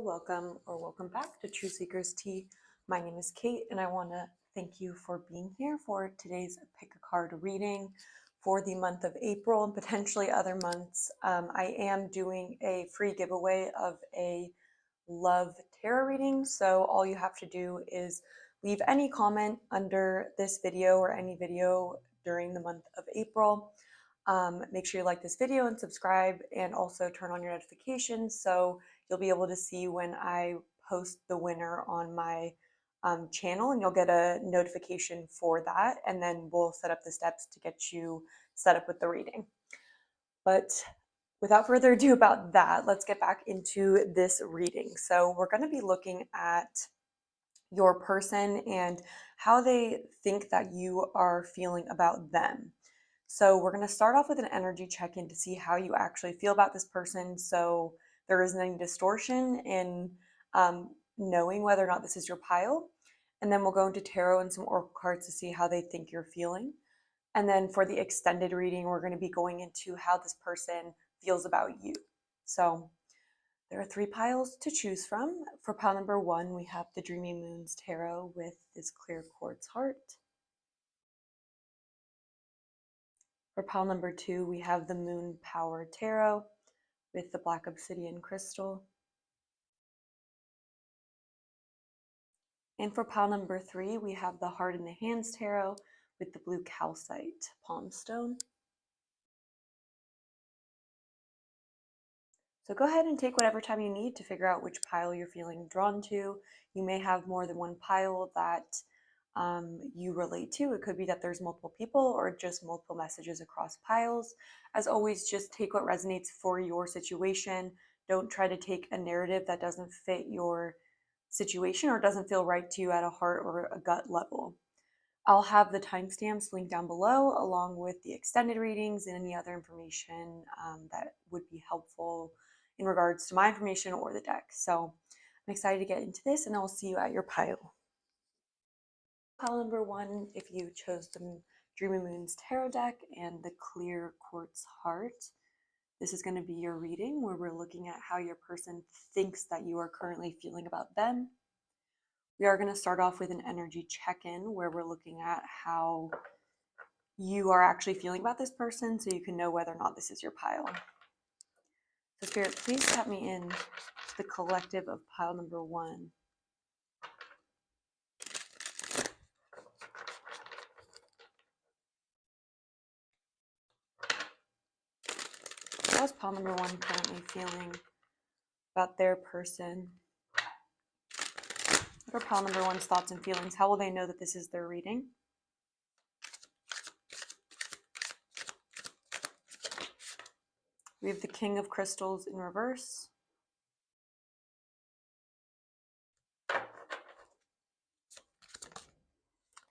Welcome back to Truthseekerstea. My name is Kate, and I want to thank you for being here for today's pick a card reading for the month of April and potentially other months. I am doing a free giveaway of a love tarot reading, so all you have to do is leave any comment under this video or any video during the month of April. Make sure you like this video and subscribe, and also turn on your notifications so you'll be able to see when I post the winner on my channel, and you'll get a notification for that, and then we'll set up the steps to get you set up with the reading. But without further ado about that, let's get back into this reading. So we're going to be looking at your person and how they think that you are feeling about them. So we're going to start off with an energy check-in to see how you actually feel about this person, so there isn't any distortion in knowing whether or not this is your pile. And then we'll go into tarot and some oracle cards to see how they think you're feeling. And then for the extended reading, we're going to be going into how this person feels about you. So there are 3 piles to choose from. For pile number 1, we have the Dreamy Moons Tarot with this clear quartz heart. For pile number 2, we have the Moon Power Tarot with the black obsidian crystal. And for pile number 3, we have the Heart in the Hands Tarot with the blue calcite palm stone. So go ahead and take whatever time you need to figure out which pile you're feeling drawn to. You may have more than one pile that you relate to. It could be that there's multiple people or just multiple messages across piles. As always, just take what resonates for your situation. Don't try to take a narrative that doesn't fit your situation or doesn't feel right to you at a heart or a gut level. I'll have the timestamps linked down below, along with the extended readings and any other information that would be helpful in regards to my information or the deck. So I'm excited to get into this, and I'll see you at your pile. Pile number 1, if you chose the Dreamy Moons Tarot deck and the clear quartz heart, this is going to be your reading where we're looking at how your person thinks that you are currently feeling about them. We are going to start off with an energy check-in where we're looking at how you are actually feeling about this person so you can know whether or not this is your pile. So Spirit, please tap me in to the collective of pile number 1. How's pile number 1 currently feeling about their person? What are pile number 1's thoughts and feelings? How will they know that this is their reading? We have the King of Crystals in reverse.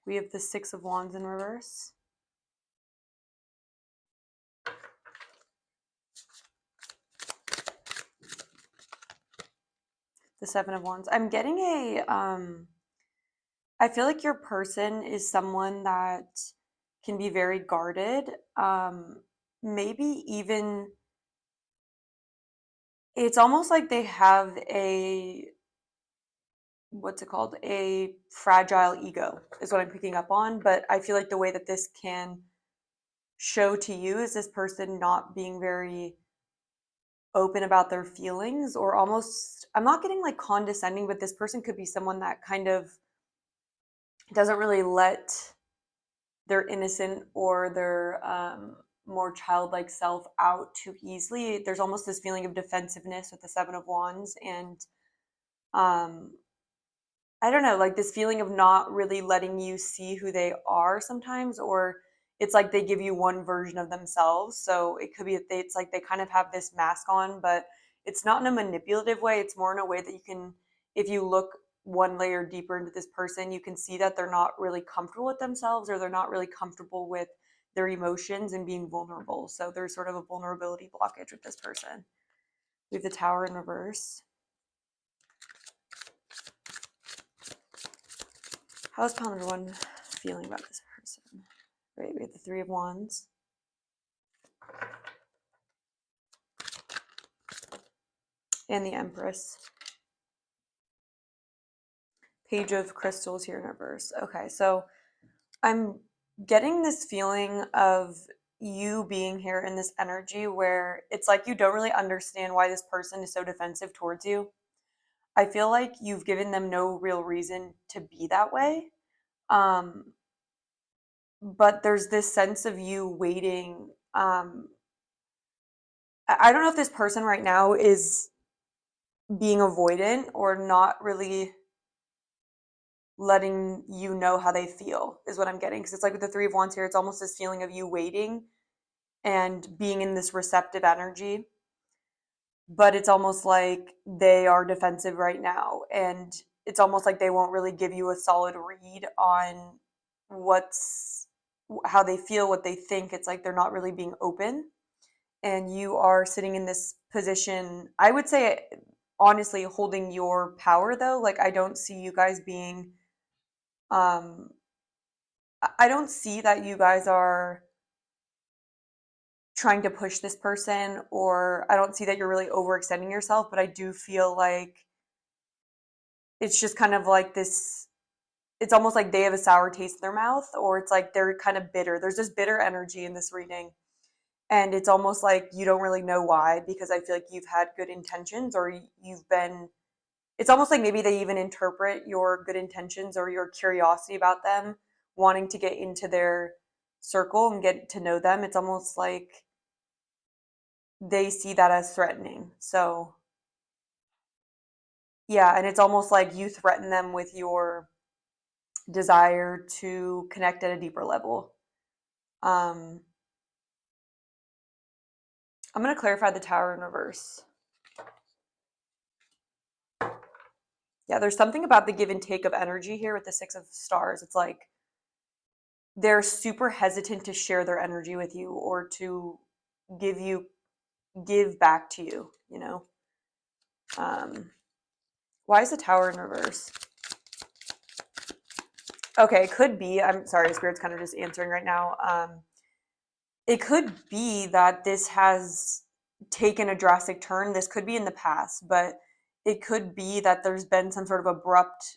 We have the 6 of Wands in reverse. The 7 of Wands. I'm getting I feel like your person is someone that can be very guarded. Maybe even, it's almost like they have a fragile ego is what I'm picking up on. But I feel like the way that this can show to you is this person not being very open about their feelings, or almost, I'm not getting like condescending, but this person could be someone that kind of doesn't really let their innocent or their more childlike self out too easily. There's almost this feeling of defensiveness with the 7 of Wands, and I don't know, like this feeling of not really letting you see who they are sometimes, or it's like they give you one version of themselves. So it could be that it's like they kind of have this mask on, but it's not in a manipulative way. It's more in a way that you can, if you look one layer deeper into this person, you can see that they're not really comfortable with themselves, or they're not really comfortable with their emotions and being vulnerable. So there's sort of a vulnerability blockage with this person. We have the Tower in reverse. How is pile number 1 feeling about this person? Right, we have the 3 of Wands. And the Empress. Page of Crystals here in reverse. Okay, so I'm getting this feeling of you being here in this energy where it's like you don't really understand why this person is so defensive towards you. I feel like you've given them no real reason to be that way. Um, but there's this sense of you waiting. I don't know if this person right now is being avoidant or not really letting you know how they feel, is what I'm getting. Because it's like with the Three of Wands here, it's almost this feeling of you waiting and being in this receptive energy. But it's almost like they are defensive right now. And it's almost like they won't really give you a solid read on how they feel, what they think. It's like they're not really being open. And you are sitting in this position, I would say, honestly, holding your power, though. Like, I don't see you guys being, I don't see that you guys are trying to push this person, or I don't see that you're really overextending yourself, but I do feel like it's just kind of like this, it's almost like they have a sour taste in their mouth, or it's like they're kind of bitter. There's this bitter energy in this reading. And it's almost like you don't really know why, because I feel like you've had good intentions, or it's almost like maybe they even interpret your good intentions or your curiosity about them, wanting to get into their circle and get to know them. It's almost like they see that as threatening. So, yeah, and it's almost like you threaten them with your desire to connect at a deeper level. I'm going to clarify the Tower in reverse. Yeah, there's something about the give and take of energy here with the Six of Stars. It's like they're super hesitant to share their energy with you or to give back to you, you know? Why is the Tower in reverse? Okay, it could be, I'm sorry, Spirit's kind of just answering right now. It could be that this has taken a drastic turn. This could be in the past, but it could be that there's been some sort of abrupt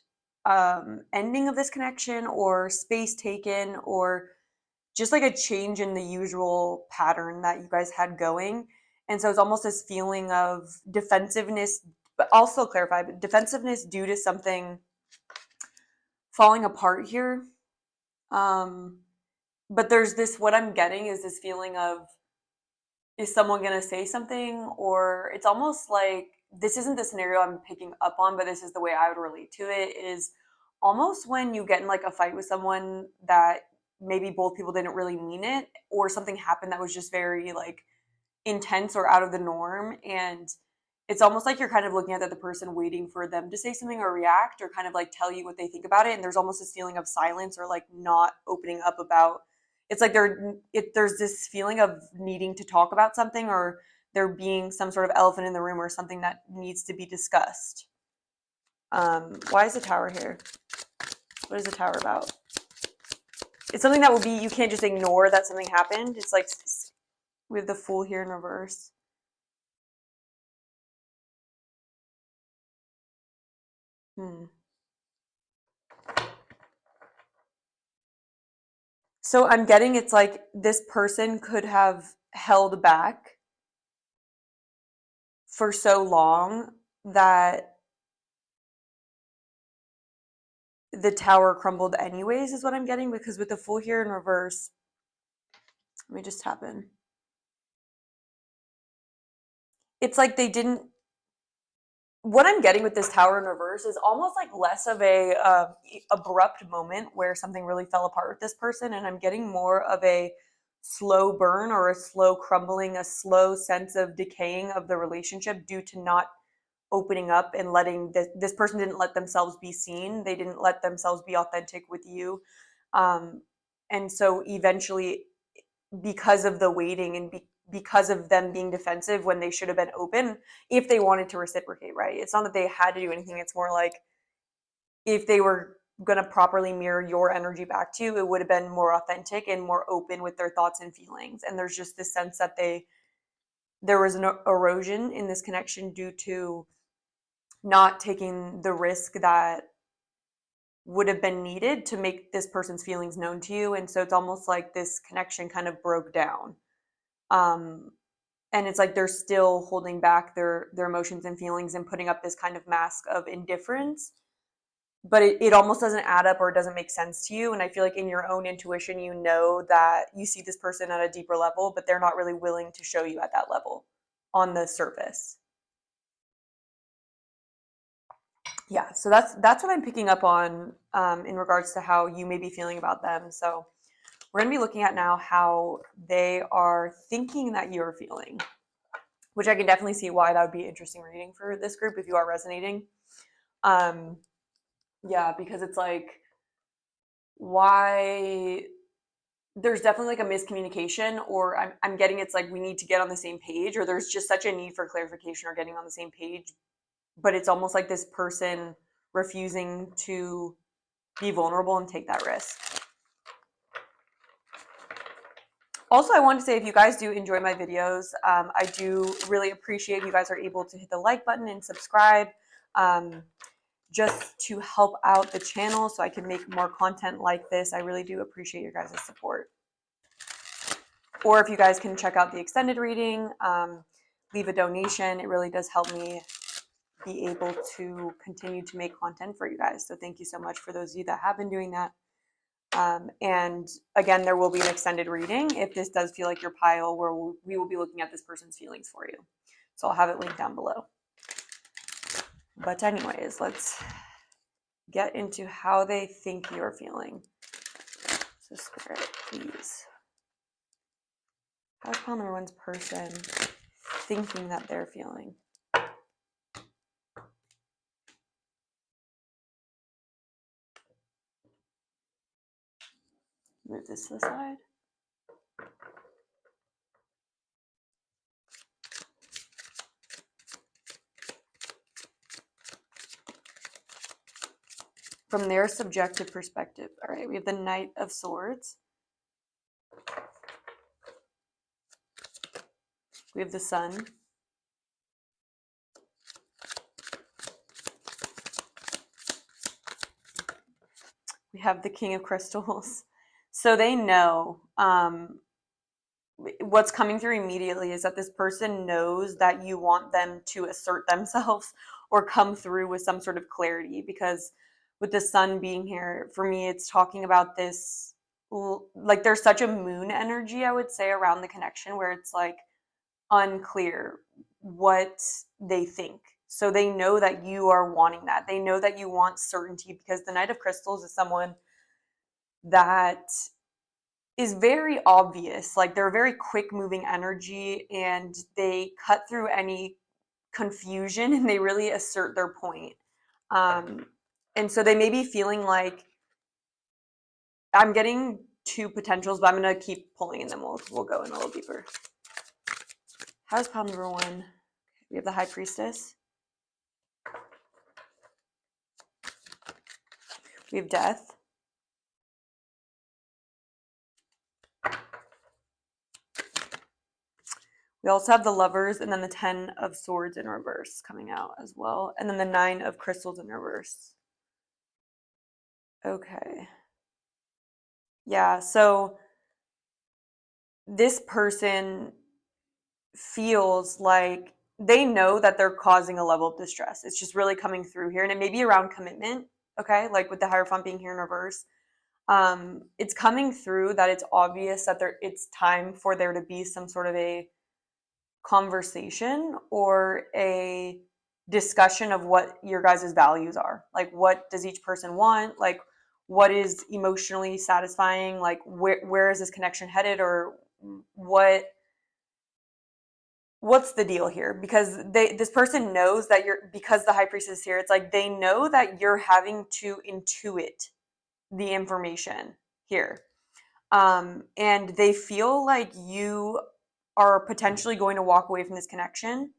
ending of this connection, or space taken, or just like a change in the usual pattern that you guys had going. And so it's almost this feeling of defensiveness, but also clarify, but defensiveness due to something falling apart here. But there's this, what I'm getting is this feeling of, is someone going to say something? Or it's almost like, this isn't the scenario I'm picking up on, but this is the way I would relate to it, is almost when you get in like a fight with someone that maybe both people didn't really mean it, or something happened that was just very like intense or out of the norm. And it's almost like you're kind of looking at the other person, waiting for them to say something or react or kind of like tell you what they think about it. And there's almost this feeling of silence, or like not opening up about, it's like there's this feeling of needing to talk about something, or there being some sort of elephant in the room or something that needs to be discussed. Why is the Tower here? What is the Tower about? It's something that will be, you can't just ignore that something happened. It's like we have the Fool here in reverse. So I'm getting, it's like this person could have held back for so long that the Tower crumbled anyways, is what I'm getting, because with the Fool here in reverse, let me just tap in. It's like they didn't, what I'm getting with this Tower in reverse is almost like less of a abrupt moment where something really fell apart with this person, and I'm getting more of a slow burn, or a slow crumbling, a slow sense of decaying of the relationship due to not opening up and letting this person didn't let themselves be seen. They didn't let themselves be authentic with you. And so eventually, because of the waiting and because of them being defensive when they should have been open, if they wanted to reciprocate, right? It's not that they had to do anything. It's more like if they were going to properly mirror your energy back to you, it would have been more authentic and more open with their thoughts and feelings. And there's just this sense that there was an erosion in this connection due to not taking the risk that would have been needed to make this person's feelings known to you. And so it's almost like this connection kind of broke down. And it's like they're still holding back their emotions and feelings and putting up this kind of mask of indifference, but it almost doesn't add up or it doesn't make sense to you. And I feel like in your own intuition, you know that you see this person at a deeper level, but they're not really willing to show you at that level on the surface. Yeah, so that's what I'm picking up on in regards to how you may be feeling about them. So we're going to be looking at now how they are thinking that you're feeling, which I can definitely see why that would be interesting reading for this group if you are resonating. Yeah, because it's like, why there's definitely like a miscommunication, or I'm getting it's like we need to get on the same page, or there's just such a need for clarification or getting on the same page, but it's almost like this person refusing to be vulnerable and take that risk. Also, I want to say, if you guys do enjoy my videos, I do really appreciate you guys are able to hit the like button and subscribe, just to help out the channel so I can make more content like this. I really do appreciate your guys' support. Or if you guys can check out the extended reading, leave a donation. It really does help me be able to continue to make content for you guys. So thank you so much for those of you that have been doing that. And again, there will be an extended reading if this does feel like your pile, where we will be looking at this person's feelings for you. So I'll have it linked down below. But anyways, let's get into how they think you're feeling. So Spirit, please. How's pile number one's person thinking that they're feeling? Move this to the side. From their subjective perspective. All right, we have the Knight of Swords. We have the Sun. We have the King of Crystals. So they know, what's coming through immediately is that this person knows that you want them to assert themselves or come through with some sort of clarity, because with the Sun being here, for me, it's talking about this, like there's such a moon energy, I would say, around the connection, where it's like unclear what they think. So they know that you are wanting that. They know that you want certainty, because the Knight of Crystals is someone that is very obvious. Like they're a very quick moving energy, and they cut through any confusion and they really assert their point. And so they may be feeling like, I'm getting two potentials, but I'm going to keep pulling, and then we'll go in a little deeper. How's pile number one? We have the High Priestess. We have Death. We also have the Lovers, and then the 10 of Swords in reverse coming out as well. And then the 9 of Crystals in reverse. Okay. Yeah, so this person feels like they know that they're causing a level of distress. It's just really coming through here. And it may be around commitment, okay? Like with the Hierophant being here in reverse. It's coming through that it's obvious that it's time for there to be some sort of a conversation or a discussion of what your guys' values are. Like, what does each person want? Like, what is emotionally satisfying? Like, where is this connection headed? Or what's the deal here? Because this person knows that because the High Priestess is here, it's like they know that you're having to intuit the information here. And they feel like you are potentially going to walk away from this connection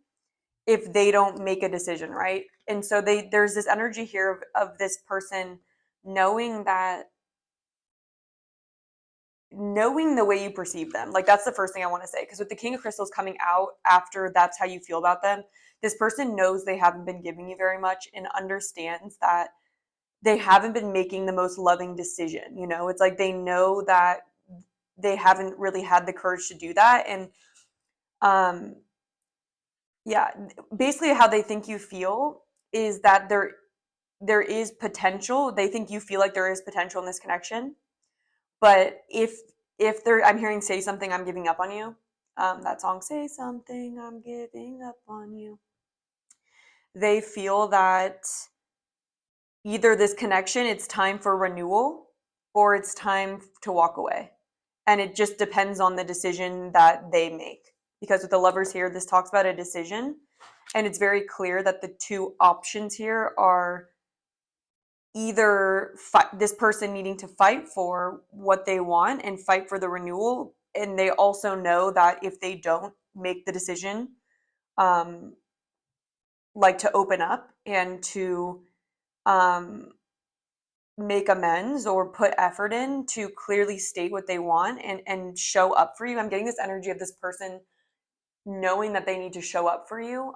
if they don't make a decision, right? And so there's this energy here of this person knowing the way you perceive them. Like, that's the first thing I want to say, because with the King of Crystals coming out after that's how you feel about them, this person knows they haven't been giving you very much and understands that they haven't been making the most loving decision. You know, it's like they know that they haven't really had the courage to do that. And yeah, basically how they think you feel is that there is potential. They think you feel like there is potential in this connection. But if they're, I'm hearing "Say Something, I'm Giving Up on You." That song, "Say Something, I'm Giving Up on You." They feel that either this connection, it's time for renewal, or it's time to walk away. And it just depends on the decision that they make. Because with the Lovers here, this talks about a decision. And it's very clear that the two options here are either this person needing to fight for what they want and fight for the renewal. And they also know that if they don't make the decision, like to open up and to make amends or put effort in to clearly state what they want and show up for you. I'm getting this energy of this person knowing that they need to show up for you.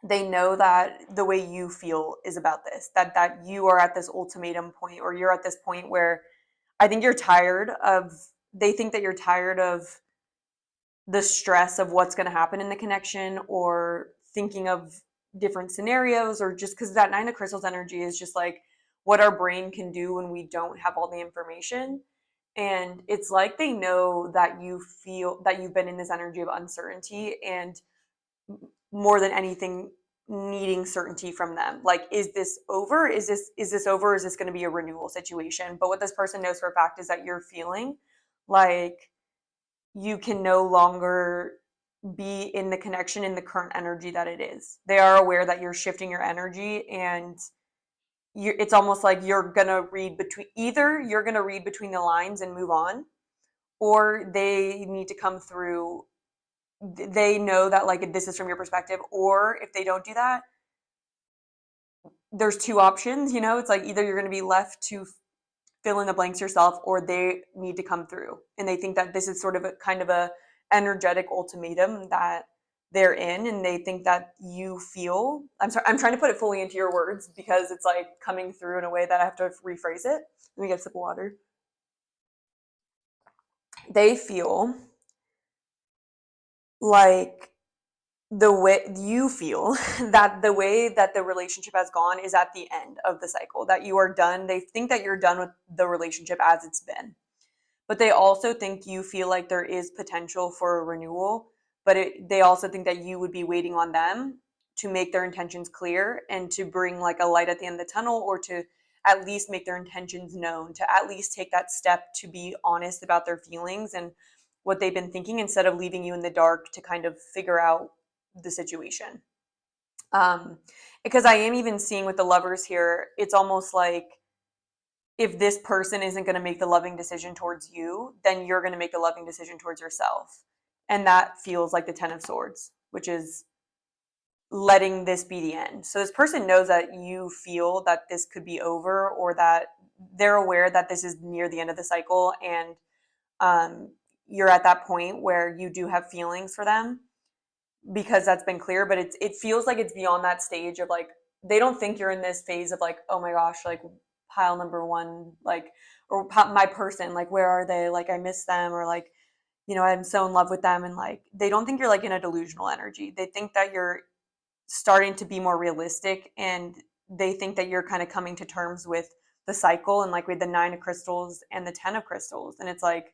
They know that the way you feel is about this, that you are at this ultimatum point, or you're at this point where I think you're tired of, they think that you're tired of the stress of what's going to happen in the connection, or thinking of different scenarios, or just because that Nine of Crystals energy is just like what our brain can do when we don't have all the information. And it's like they know that you feel that you've been in this energy of uncertainty, and more than anything, needing certainty from them. Like, is this over? Is this over? Is this going to be a renewal situation? But what this person knows for a fact is that you're feeling like you can no longer be in the connection in the current energy that it is. They are aware that you're shifting your energy, and it's almost like you're gonna read between, either you're gonna read between the lines and move on, or they need to come through. They know that like this is from your perspective, or if they don't do that, there's two options. You know, it's like either you're gonna be left to fill in the blanks yourself, or they need to come through. And they think that this is sort of a kind of a energetic ultimatum that they're in, and they think that you feel, I'm sorry, I'm trying to put it fully into your words because it's like coming through in a way that I have to rephrase it. Let me get a sip of water. They feel like the way you feel that the way that the relationship has gone is at the end of the cycle, that you are done. They think that you're done with the relationship as it's been. But they also think you feel like there is potential for a renewal, but they also think that you would be waiting on them to make their intentions clear and to bring like a light at the end of the tunnel, or to at least make their intentions known, to at least take that step to be honest about their feelings and what they've been thinking, instead of leaving you in the dark to kind of figure out the situation. Because I am even seeing with the Lovers here, it's almost like if this person isn't going to make the loving decision towards you, then you're going to make the loving decision towards yourself. And that feels like the Ten of Swords, which is letting this be the end. So this person knows that you feel that this could be over, or that they're aware that this is near the end of the cycle, and you're at that point where you do have feelings for them, because that's been clear. But it feels like it's beyond that stage of like, they don't think you're in this phase of like, oh my gosh, like pile number one, like, or my person, like, where are they? Like, I miss them, or like, you know, I'm so in love with them. And like, they don't think you're like in a delusional energy. They think that you're starting to be more realistic, and they think that you're kind of coming to terms with the cycle, and like with the Nine of Crystals and the Ten of Crystals. And it's like,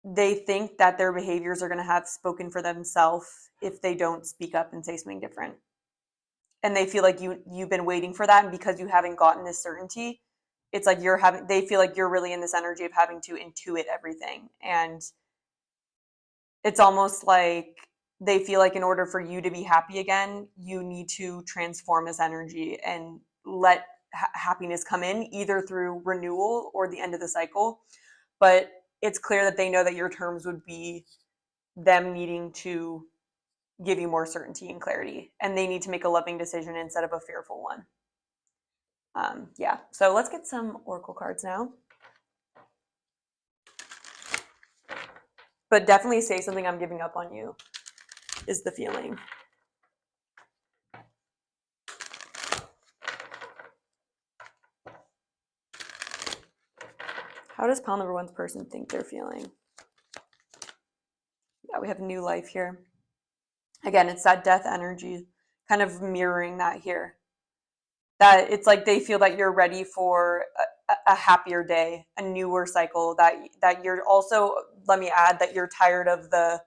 they think that their behaviors are going to have spoken for themselves if they don't speak up and say something different. And they feel like you've been waiting for that, and because you haven't gotten this certainty, it's like they feel like you're really in this energy of having to intuit everything. And it's almost like they feel like in order for you to be happy again, you need to transform this energy and let happiness come in, either through renewal or the end of the cycle. But it's clear that they know that your terms would be them needing to give you more certainty and clarity, and they need to make a loving decision instead of a fearful one. Yeah, so let's get some oracle cards now. But definitely say something, I'm giving up on you, is the feeling. How does pile number one's person think they're feeling? Yeah, we have new life here. Again, it's that death energy, kind of mirroring that here. That it's like they feel that you're ready for a happier day, a newer cycle, that you're also, let me add, that you're tired of the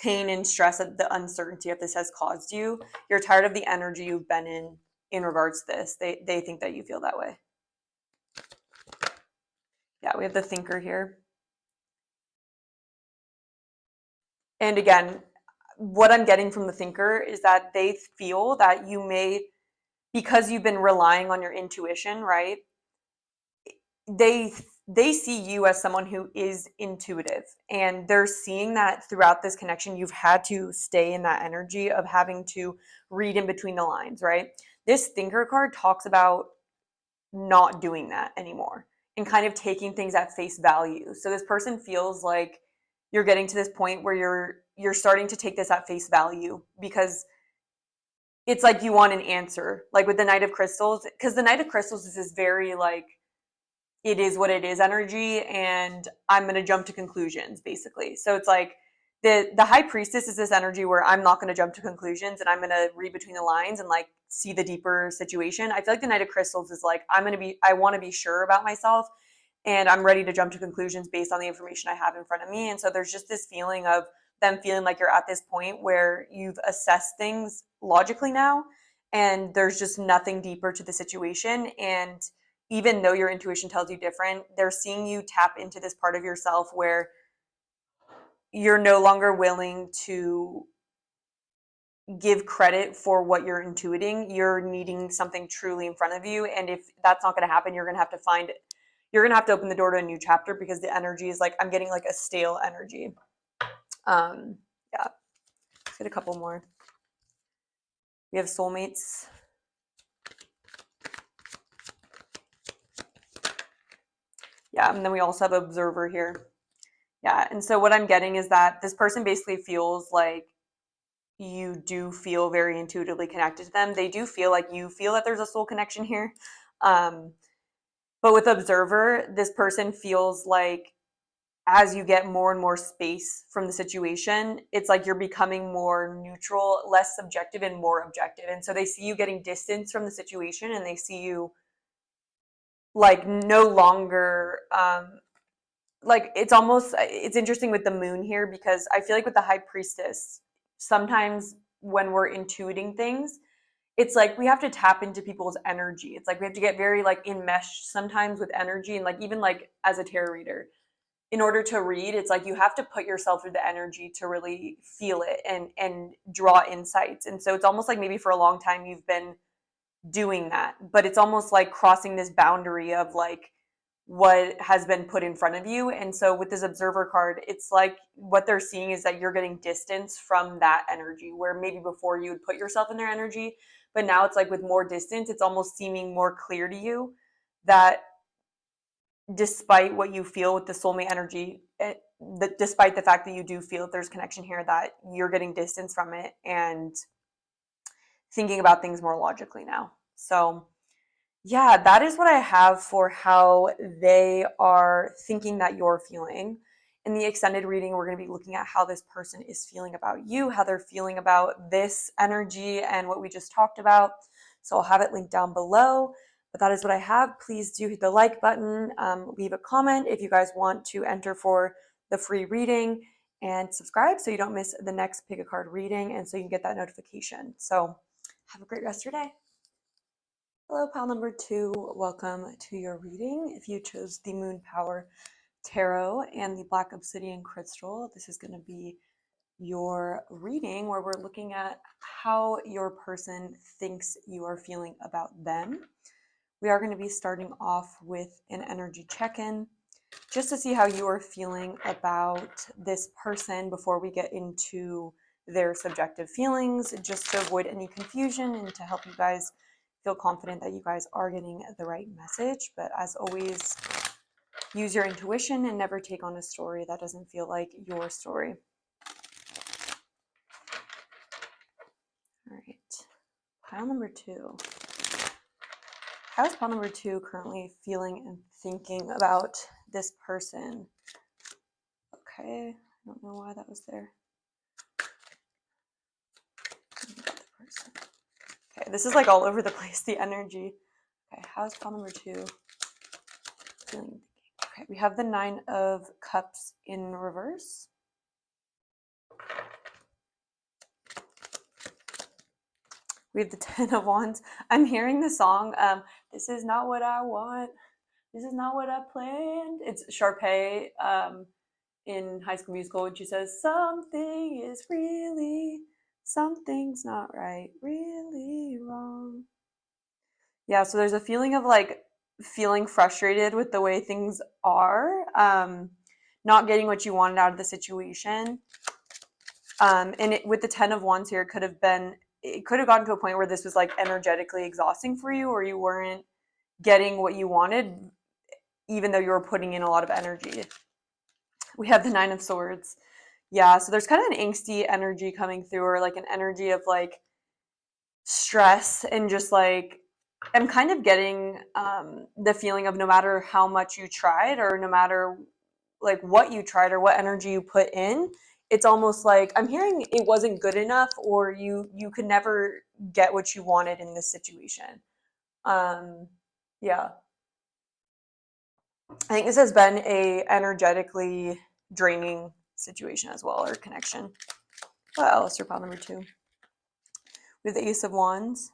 pain and stress of the uncertainty that this has caused you. You're tired of the energy you've been in regards to this. They think that you feel that way. Yeah, we have the thinker here. And again, what I'm getting from the thinker is that they feel that you may, because you've been relying on your intuition, right? They see you as someone who is intuitive, and they're seeing that throughout this connection you've had to stay in that energy of having to read in between the lines, right? This thinker card talks about not doing that anymore and kind of taking things at face value. So this person feels like you're getting to this point where you're starting to take this at face value, because it's like you want an answer, like with the Knight of Crystals, because the Knight of Crystals is this very like, it is what it is energy, and I'm going to jump to conclusions, basically. So it's like the High Priestess is this energy where I'm not going to jump to conclusions, and I'm going to read between the lines and like see the deeper situation. I feel like the Knight of Crystals is like, I want to be sure about myself, and I'm ready to jump to conclusions based on the information I have in front of me. And so there's just this feeling of them feeling like you're at this point where you've assessed things logically now, and there's just nothing deeper to the situation. And even though your intuition tells you different, they're seeing you tap into this part of yourself where you're no longer willing to give credit for what you're intuiting. You're needing something truly in front of you. And if that's not going to happen, you're going to have to find it. You're going to have to open the door to a new chapter, because the energy is like, I'm getting like a stale energy. Yeah. Let's get a couple more. We have soulmates. Yeah, and then we also have observer here. Yeah, and so what I'm getting is that this person basically feels like you do feel very intuitively connected to them. They do feel like you feel that there's a soul connection here. But with observer, this person feels like as you get more and more space from the situation, it's like you're becoming more neutral, less subjective, and more objective. And so they see you getting distance from the situation, and they see you like no longer like, it's interesting with the moon here, because I feel like with the High Priestess, sometimes when we're intuiting things, it's like we have to tap into people's energy. It's like we have to get very like enmeshed sometimes with energy, and like even like as a tarot reader, in order to read, it's like you have to put yourself through the energy to really feel it and draw insights. And so it's almost like maybe for a long time you've been doing that, but it's almost like crossing this boundary of like what has been put in front of you. And so with this observer card, it's like what they're seeing is that you're getting distance from that energy, where maybe before you would put yourself in their energy, but now it's like with more distance, it's almost seeming more clear to you that despite what you feel with the soulmate energy, despite the fact that you do feel that there's connection here, that you're getting distance from it and thinking about things more logically now. So yeah, that is what I have for how they are thinking that you're feeling. In the extended reading, we're going to be looking at how this person is feeling about you, how they're feeling about this energy and what we just talked about. So I'll have it linked down below. But that is what I have. Please do hit the like button, leave a comment if you guys want to enter for the free reading, and subscribe so you don't miss the next pick a card reading, and so you can get that notification. So have a great rest of your day. Hello, pile number 2. Welcome to your reading. If you chose the Moon Power Tarot and the Black Obsidian Crystal, this is going to be your reading where we're looking at how your person thinks you are feeling about them. We are going to be starting off with an energy check-in just to see how you are feeling about this person before we get into their subjective feelings, just to avoid any confusion and to help you guys feel confident that you guys are getting the right message. But as always, use your intuition and never take on a story that doesn't feel like your story. All right, pile number 2. How is pile number 2 currently feeling and thinking about this person. Okay, I don't know why that was there. Okay, this is like all over the place, the energy. Okay, how's pile number 2? Okay, we have the 9 of Cups in reverse. We have the 10 of Wands. I'm hearing the song, This Is Not What I Want. This is not what I planned. It's Sharpay in High School Musical, and she says, something's not right, really wrong. Yeah, so there's a feeling of like feeling frustrated with the way things are, not getting what you wanted out of the situation. And with the 10 of Wands here, it could have gotten to a point where this was like energetically exhausting for you, or you weren't getting what you wanted, even though you were putting in a lot of energy. We have the 9 of Swords. Yeah, so there's kind of an angsty energy coming through, or like an energy of like stress, and just like I'm kind of getting the feeling of no matter how much you tried, or no matter like what you tried or what energy you put in, it's almost like I'm hearing it wasn't good enough, or you could never get what you wanted in this situation. Yeah. I think this has been a energetically draining situation as well, or connection. What else for pile number 2? We have the Ace of Wands.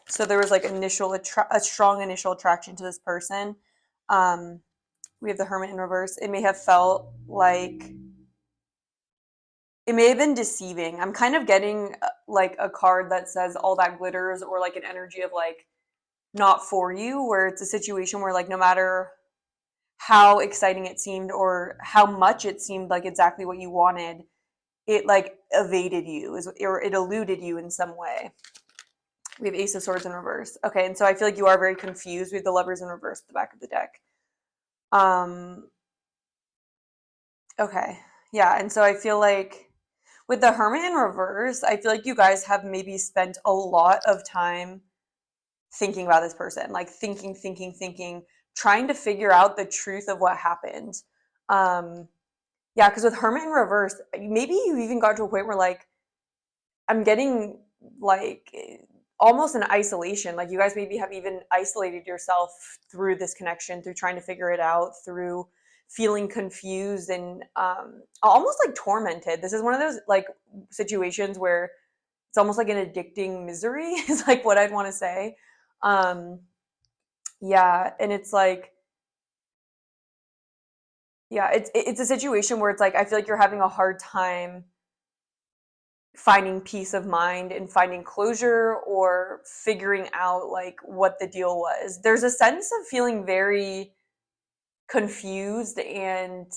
So there was like a strong initial attraction to this person. We have the Hermit in reverse. It may have felt like it may have been deceiving. I'm kind of getting like a card that says all that glitters, or like an energy of like not for you, where it's a situation where like no matter how exciting it seemed, or how much it seemed like exactly what you wanted, it like evaded you, or it eluded you in some way. We have Ace of Swords in reverse. Okay, and so I feel like you are very confused. We have the Lovers in reverse at the back of the deck. Okay, yeah, and so I feel like with the Hermit in reverse, I feel like you guys have maybe spent a lot of time thinking about this person, like thinking, trying to figure out the truth of what happened. Yeah, because with Hermit in reverse, maybe you even got to a point where like I'm getting like almost an isolation. Like you guys maybe have even isolated yourself through this connection, through trying to figure it out, through feeling confused and almost like tormented. This is one of those like situations where it's almost like an addicting misery is like what I'd want to say. Yeah, and it's like, yeah, it's a situation where it's like I feel like you're having a hard time finding peace of mind and finding closure, or figuring out like what the deal was. There's a sense of feeling very confused, and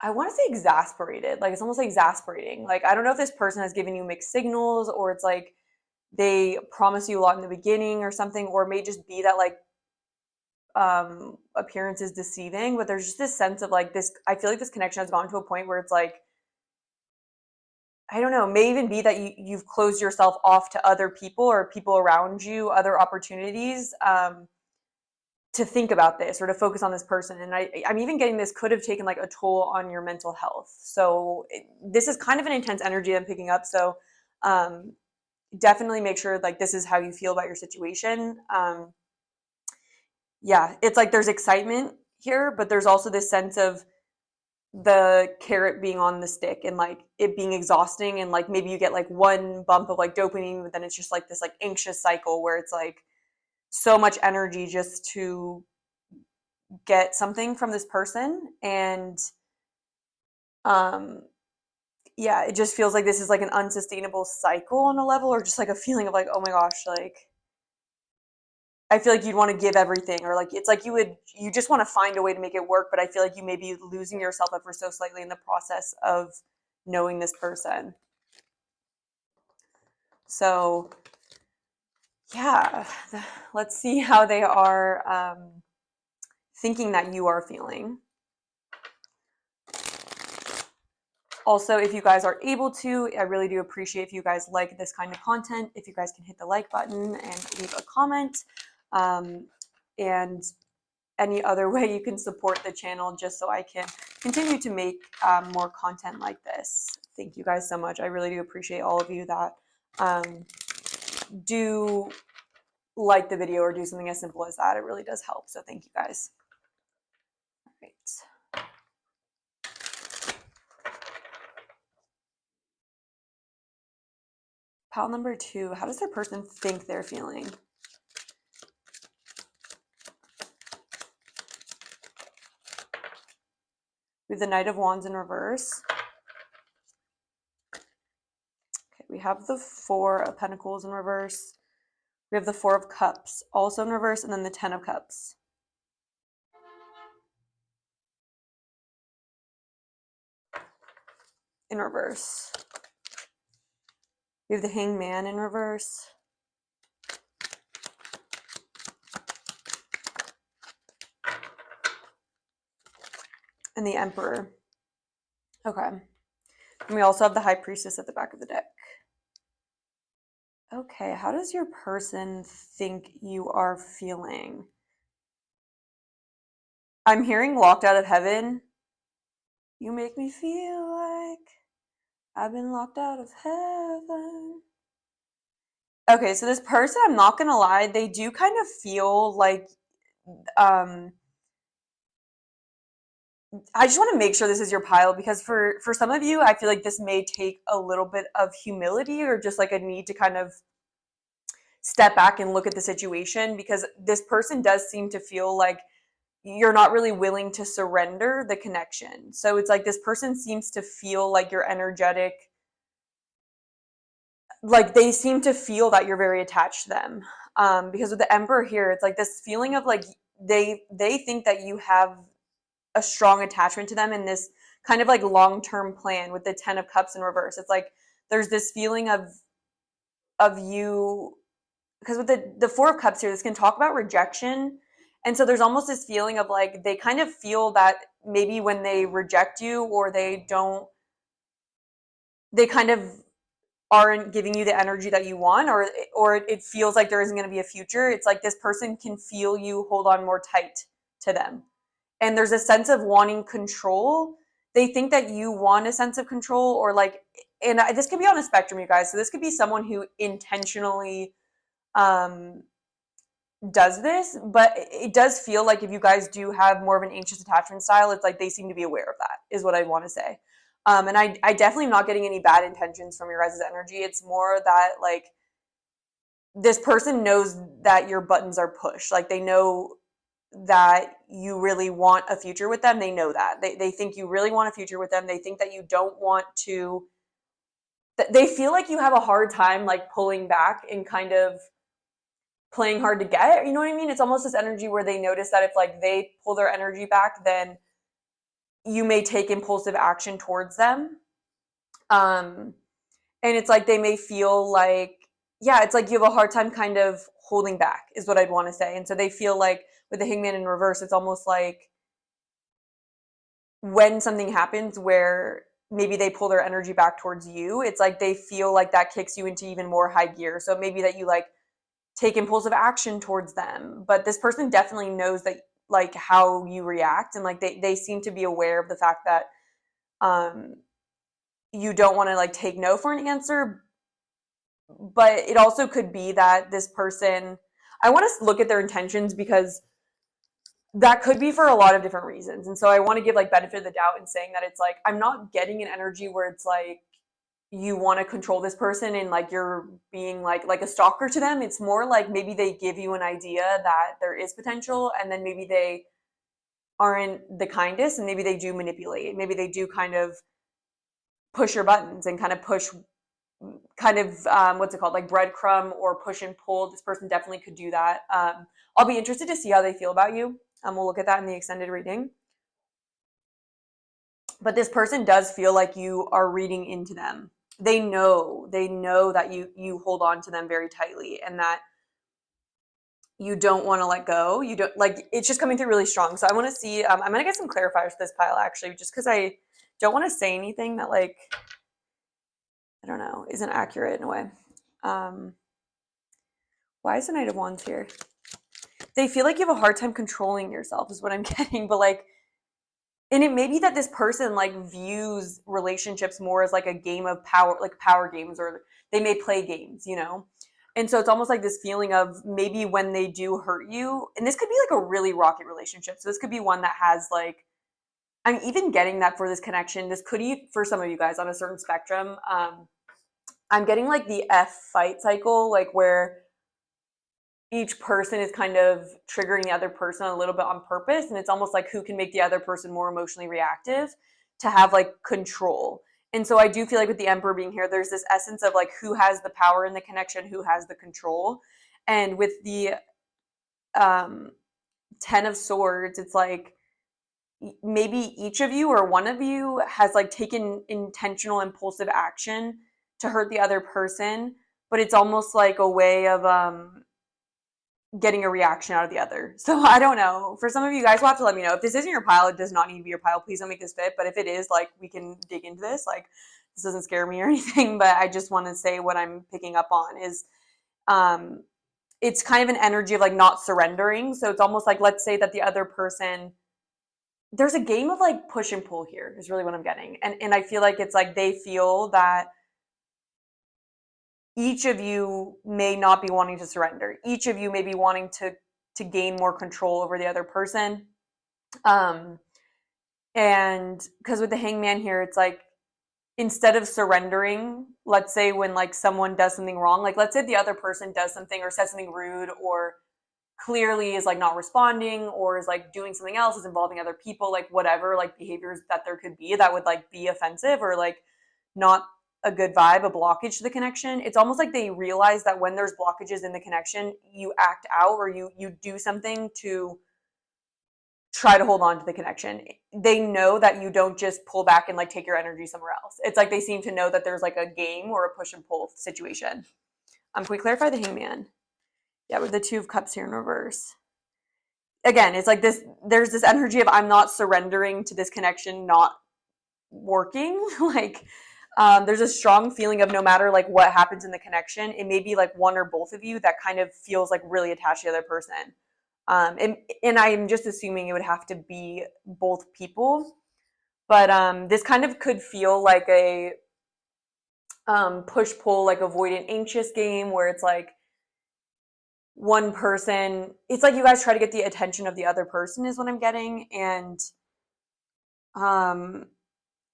I want to say exasperated. Like it's almost like exasperating. Like I don't know if this person has given you mixed signals, or it's like they promise you a lot in the beginning or something, or it may just be that like appearance is deceiving, but there's just this sense of like this, I feel like this connection has gone to a point where it's like, I don't know, may even be that you've closed yourself off to other people, or people around you, other opportunities, to think about this, or to focus on this person. And I'm even getting this could have taken like a toll on your mental health. So this is kind of an intense energy I'm picking up. So definitely make sure like this is how you feel about your situation. Yeah, it's like there's excitement here, but there's also this sense of the carrot being on the stick, and like it being exhausting, and like maybe you get like one bump of like dopamine, but then it's just like this like anxious cycle where it's like so much energy just to get something from this person. And yeah, it just feels like this is like an unsustainable cycle on a level, or just like a feeling of like, oh my gosh, like I feel like you'd want to give everything, or like it's like you just want to find a way to make it work, but I feel like you may be losing yourself ever so slightly in the process of knowing this person. So yeah, let's see how they are thinking that you are feeling. Also, if you guys are able to, I really do appreciate if you guys like this kind of content. If you guys can hit the like button and leave a comment. and any other way you can support the channel just so I can continue to make more content like this. Thank you guys so much. I really do appreciate all of you that do like the video or do something as simple as that. It really does help. So thank you guys. All right. Pile number 2, how does their person think they're feeling? We have the Knight of Wands in reverse. Okay, we have the 4 of Pentacles in reverse. We have the 4 of Cups also in reverse, and then the 10 of Cups. In reverse. We have the Hanged Man in reverse. And the Emperor. Okay. And we also have the High Priestess at the back of the deck. Okay, how does your person think you are feeling? I'm hearing locked out of heaven. You make me feel like I've been locked out of heaven. Okay, so this person, I'm not gonna lie, they do kind of feel like I just want to make sure this is your pile, because for some of you, I feel like this may take a little bit of humility or just like a need to kind of step back and look at the situation, because this person does seem to feel like you're not really willing to surrender the connection. So it's like this person seems to feel like you're energetic, like they seem to feel that you're very attached to them. Because with the Emperor here, it's like this feeling of like they think that you have a strong attachment to them in this kind of like long-term plan. With the 10 of Cups in reverse, it's like there's this feeling of you, because with the 4 of Cups here, this can talk about rejection. And so there's almost this feeling of like they kind of feel that maybe when they reject you or they kind of aren't giving you the energy that you want, or it feels like there isn't going to be a future. It's like this person can feel you hold on more tight to them. And there's a sense of wanting control. They think that you want a sense of control, or like, and this could be on a spectrum, you guys. So this could be someone who intentionally does this, but it does feel like if you guys do have more of an anxious attachment style, it's like they seem to be aware of that, is what I want to say. And I definitely am not getting any bad intentions from your guys' energy. It's more that like this person knows that your buttons are pushed. Like they know that you really want a future with them. They know that. They think you really want a future with them. They think that you don't want to, they feel like you have a hard time like pulling back and kind of playing hard to get. You know what I mean? It's almost this energy where they notice that if like they pull their energy back, then you may take impulsive action towards them. And it's like they may feel like, yeah, it's like you have a hard time kind of holding back, is what I'd want to say. And so they feel like with the Hangman in reverse, it's almost like when something happens where maybe they pull their energy back towards you, it's like they feel like that kicks you into even more high gear. So maybe that you like take impulsive action towards them. But this person definitely knows that like how you react, and like they seem to be aware of the fact that you don't want to like take no for an answer. But it also could be that this person, I want to look at their intentions, because that could be for a lot of different reasons. And so I want to give like benefit of the doubt in saying that it's like, I'm not getting an energy where it's like you want to control this person and like you're being like a stalker to them. It's more like maybe they give you an idea that there is potential, and then maybe they aren't the kindest, and maybe they do manipulate. Maybe they do kind of push your buttons and kind of push kind of what's it called, like breadcrumb or push and pull. This person definitely could do that. I'll be interested to see how they feel about you. We'll look at that in the extended reading. But this person does feel like you are reading into them. They know that you hold on to them very tightly, and that you don't want to let go. You don't like, it's just coming through really strong. So I want to see, I'm going to get some clarifiers for this pile actually, just because I don't want to say anything that like, I don't know, isn't accurate in a way. Why is the Knight of Wands here? they feel like you have a hard time controlling yourself is what I'm getting. But like, and it may be that this person like views relationships more as like a game of power, like power games, or they may play games, you know? And so it's almost like this feeling of maybe when they do hurt you, and this could be like a really rocky relationship. So this could be one that has like, I'm even getting that for this connection. This could be for some of you guys on a certain spectrum. I'm getting like the F fight cycle, like where each person is kind of triggering the other person a little bit on purpose. And it's almost like who can make the other person more emotionally reactive to have like control. And so I do feel like with the Emperor being here, there's this essence of like who has the power in the connection, who has the control. And with the 10 of Swords, it's like maybe each of you or one of you has like taken intentional impulsive action to hurt the other person, but it's almost like a way of getting a reaction out of the other. So I don't know. For some of you guys will have to let me know. If this isn't your pile, it does not need to be your pile. Please don't make this fit. But if it is, like, we can dig into this. Like, this doesn't scare me or anything, but I just want to say what I'm picking up on is it's kind of an energy of like not surrendering. So it's almost like, let's say that the other person, there's a game of like push and pull here is really what I'm getting. And I feel like it's like they feel that each of you may not be wanting to surrender. Each of you may be wanting to gain more control over the other person. And because with the Hangman here, it's like instead of surrendering, let's say when like someone does something wrong, like let's say the other person does something or says something rude or clearly is like not responding or is like doing something else, is involving other people, like whatever like behaviors that there could be that would like be offensive or like not a good vibe, a blockage to the connection. It's almost like they realize that when there's blockages in the connection, you act out or you do something to try to hold on to the connection. They know that you don't just pull back and like take your energy somewhere else. It's like they seem to know that there's like a game or a push and pull situation. Can we clarify the Hangman? Yeah, with the Two of Cups here in reverse. Again, it's like this, there's this energy of I'm not surrendering to this connection not working. Like there's a strong feeling of no matter like what happens in the connection, it may be like one or both of you that kind of feels like really attached to the other person. And I'm just assuming it would have to be both people. But this kind of could feel like a push-pull, like avoidant anxious game where it's like one person, it's like you guys try to get the attention of the other person is what I'm getting. And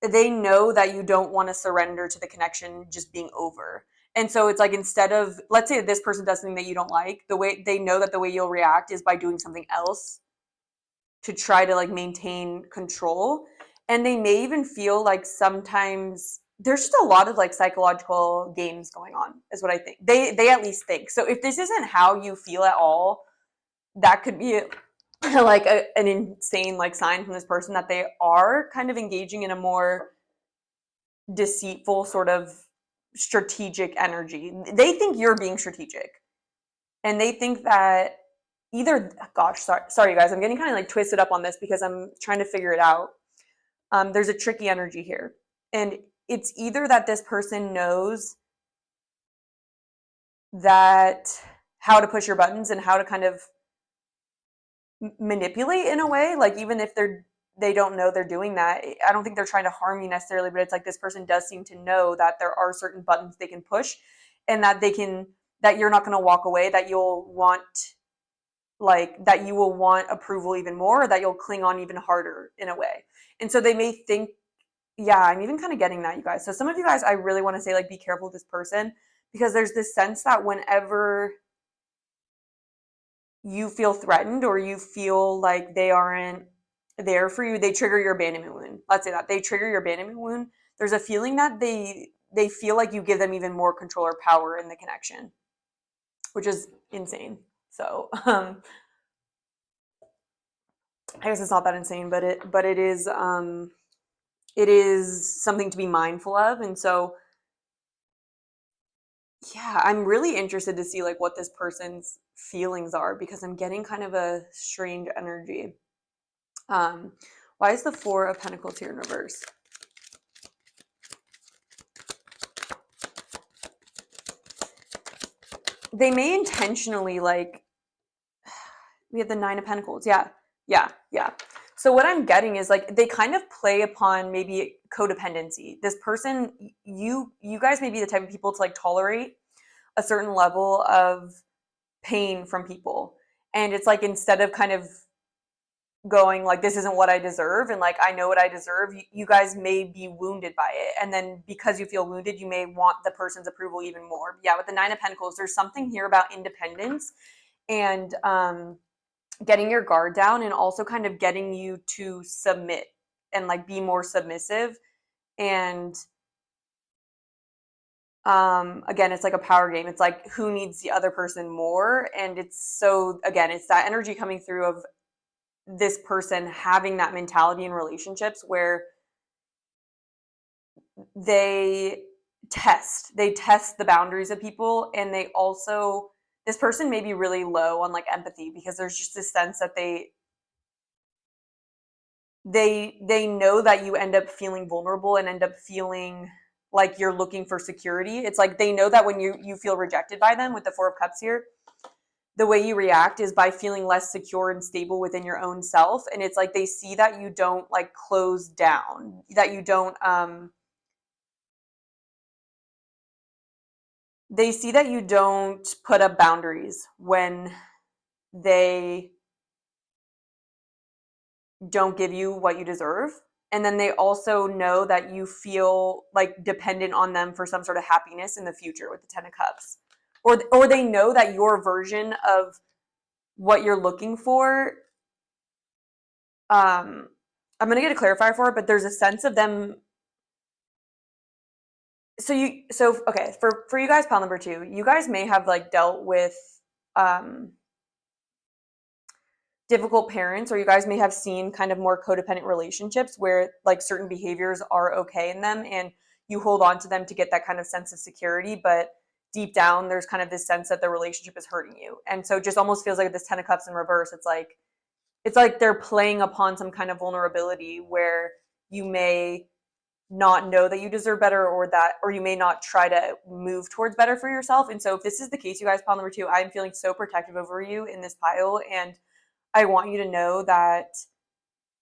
they know that you don't want to surrender to the connection just being over. And so it's like instead of, let's say this person does something that you don't like, the way they know that the way you'll react is by doing something else to try to like maintain control. And they may even feel like sometimes there's just a lot of like psychological games going on is what I think. They at least think. So if this isn't how you feel at all, that could be like an insane like sign from this person that they are kind of engaging in a more deceitful sort of strategic energy. They think you're being strategic, and they think that either, gosh, sorry guys, I'm getting kind of like twisted up on this because I'm trying to figure it out. There's a tricky energy here, and it's either that this person knows that how to push your buttons and how to kind of manipulate in a way, like even if they don't know they're doing that. I don't think they're trying to harm you necessarily, but it's like this person does seem to know that there are certain buttons they can push and that that you're not going to walk away, that you'll want like that you will want approval even more, or that you'll cling on even harder in a way. And so they may think, yeah, I'm even kind of getting that, you guys. So some of you guys, I really want to say like be careful with this person, because there's this sense that whenever you feel threatened or you feel like they aren't there for you, they trigger your abandonment wound. Let's say that they trigger your abandonment wound. There's a feeling that they feel like you give them even more control or power in the connection, which is insane. So I guess it's not that insane, but it is something to be mindful of. And so yeah, I'm really interested to see like what this person's feelings are, because I'm getting kind of a strange energy. Why is the Four of Pentacles here in reverse? They may intentionally like, We have the Nine of Pentacles. Yeah. Yeah. Yeah. So what I'm getting is like they kind of play upon maybe codependency. This person, you guys may be the type of people to like tolerate a certain level of pain from people. And it's like instead of kind of going like this isn't what I deserve and like I know what I deserve, you guys may be wounded by it, and then because you feel wounded you may want the person's approval even more. Yeah, with the Nine of Pentacles there's something here about independence and getting your guard down, and also kind of getting you to submit and like be more submissive. And again, it's like a power game. It's like who needs the other person more. And it's so, again, it's that energy coming through of this person having that mentality in relationships where they test the boundaries of people. And they also, this person may be really low on like empathy, because there's just this sense that they know that you end up feeling vulnerable and end up feeling like you're looking for security. It's like they know that when you feel rejected by them with the Four of Cups here, the way you react is by feeling less secure and stable within your own self. And it's like they see that you don't like close down, that you don't they see that you don't put up boundaries when they don't give you what you deserve. And then they also know that you feel like dependent on them for some sort of happiness in the future with the Ten of Cups. Or they know that your version of what you're looking for, I'm going to get a clarifier for it, but there's a sense of them. So okay, for you guys, pile number 2, you guys may have like dealt with difficult parents, or you guys may have seen kind of more codependent relationships where like certain behaviors are okay in them and you hold on to them to get that kind of sense of security, but deep down there's kind of this sense that the relationship is hurting you. And so it just almost feels like this Ten of Cups in reverse. It's like they're playing upon some kind of vulnerability where you may not know that you deserve better, or you may not try to move towards better for yourself. And so if this is the case, you guys, pile number 2, I'm feeling so protective over you in this pile. And I want you to know that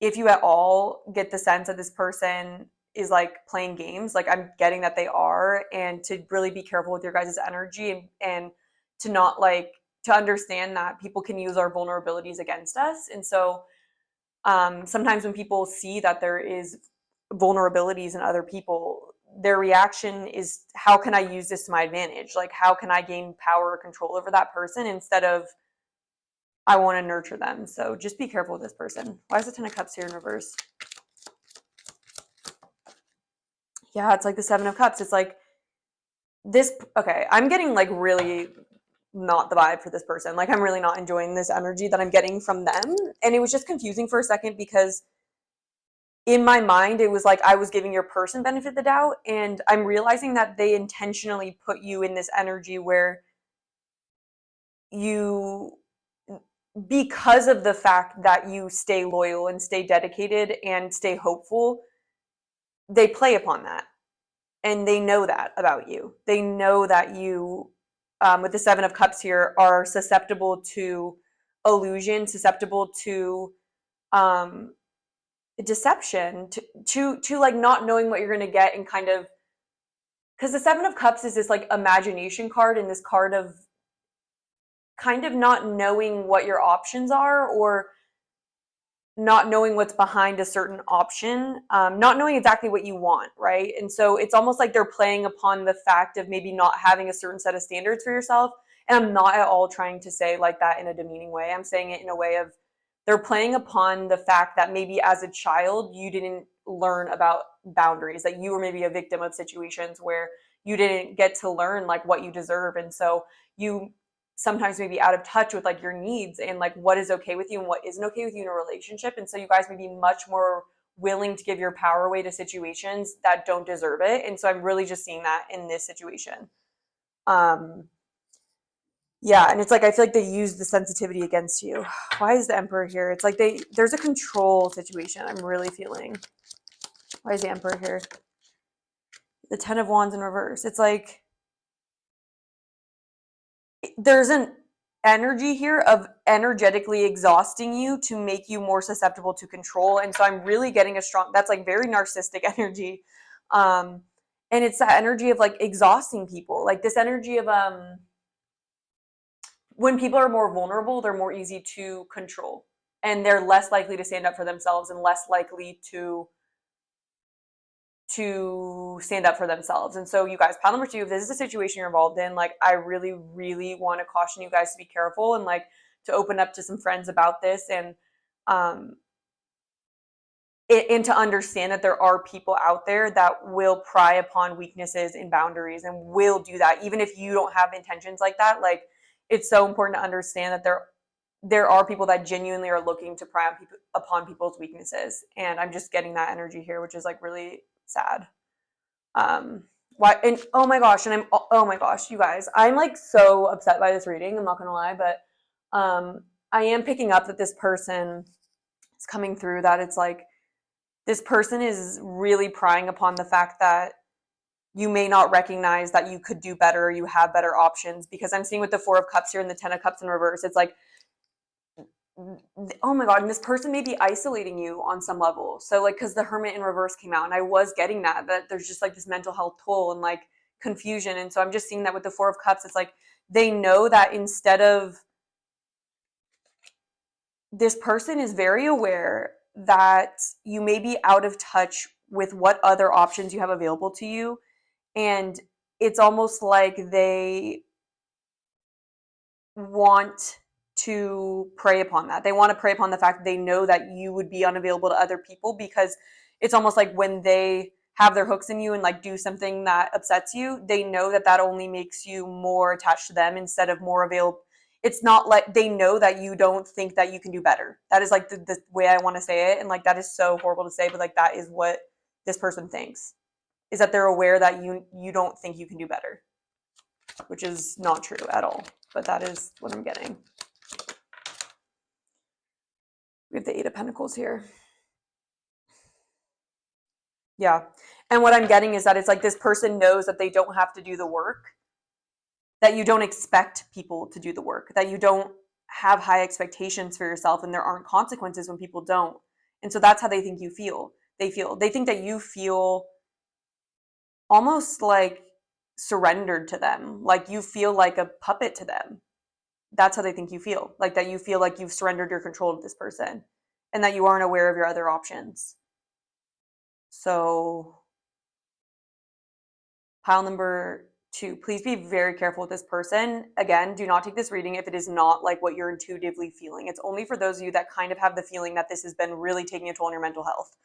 if you at all get the sense that this person is like playing games, like I'm getting that they are, and to really be careful with your guys' energy, and to not like, to understand that people can use our vulnerabilities against us. And so sometimes when people see that there is vulnerabilities in other people, their reaction is, how can I use this to my advantage? Like, how can I gain power or control over that person, instead of I want to nurture them. So just be careful with this person. Why is the Ten of Cups here in reverse? Yeah, it's like the Seven of Cups. It's like this. Okay, I'm getting like really not the vibe for this person. Like I'm really not enjoying this energy that I'm getting from them. And it was just confusing for a second, because in my mind, it was like I was giving your person benefit of the doubt. And I'm realizing that they intentionally put you in this energy where you, because of the fact that you stay loyal and stay dedicated and stay hopeful, they play upon that. And they know that about you. They know that you, with the Seven of Cups here, are susceptible to illusion, susceptible to deception, to like not knowing what you're going to get, and kind of, because the Seven of Cups is this like imagination card, and this card of kind of not knowing what your options are, or not knowing what's behind a certain option, not knowing exactly what you want, right? And so it's almost like they're playing upon the fact of maybe not having a certain set of standards for yourself. And I'm not at all trying to say like that in a demeaning way. I'm saying it in a way of, they're playing upon the fact that maybe as a child you didn't learn about boundaries, that you were maybe a victim of situations where you didn't get to learn like what you deserve. And so you sometimes maybe out of touch with like your needs and like what is okay with you and what isn't okay with you in a relationship. And so you guys may be much more willing to give your power away to situations that don't deserve it. And so I'm really just seeing that in this situation. Yeah, and it's like I feel like they use the sensitivity against you. Why is the Emperor here? It's like there's a control situation I'm really feeling. Why is the Emperor here? The Ten of Wands in reverse. It's like there's an energy here of energetically exhausting you to make you more susceptible to control. And so I'm really getting a strong, that's like very narcissistic energy. And it's that energy of like exhausting people, like this energy of when people are more vulnerable, they're more easy to control, and they're less likely to stand up for themselves and less likely to stand up for themselves. And so you guys, pile number 2, if this is a situation you're involved in, like I really, really want to caution you guys to be careful and like to open up to some friends about this, and and to understand that there are people out there that will pry upon weaknesses and boundaries and will do that even if you don't have intentions like that. Like it's so important to understand that there are people that genuinely are looking to pry upon people's weaknesses, and I'm just getting that energy here, which is like really sad. Why? And oh my gosh, and oh my gosh, you guys, I'm like so upset by this reading, I'm not gonna lie, but I am picking up that this person is coming through, that it's like this person is really prying upon the fact that you may not recognize that you could do better, or you have better options, because I'm seeing with the 4 of Cups here and the 10 of Cups in reverse, it's like, oh my god, and this person may be isolating you on some level. So like, because the Hermit in reverse came out, and I was getting that there's just like this mental health toll and like confusion. And so I'm just seeing that with the 4 of Cups, it's like they know that instead of, this person is very aware that you may be out of touch with what other options you have available to you, and it's almost like they want to prey upon that. They want to prey upon the fact that they know that you would be unavailable to other people, because it's almost like when they have their hooks in you and like do something that upsets you, they know that that only makes you more attached to them instead of more available. It's not like they know that you don't think that you can do better. That is like the way I want to say it. And like, that is so horrible to say, but like, that is what this person thinks, is that they're aware that you don't think you can do better, which is not true at all. But that is what I'm getting. We have the 8 of Pentacles here. Yeah. And what I'm getting is that it's like this person knows that they don't have to do the work, that you don't expect people to do the work, that you don't have high expectations for yourself, and there aren't consequences when people don't. And so that's how they think you feel. They think that you feel almost like surrendered to them, like you feel like a puppet to them. That's how they think you feel, like that you feel like you've surrendered your control to this person and that you aren't aware of your other options. So pile number 2, please be very careful with this person. Again, do not take this reading if it is not like what you're intuitively feeling. It's only for those of you that kind of have the feeling that this has been really taking a toll on your mental health.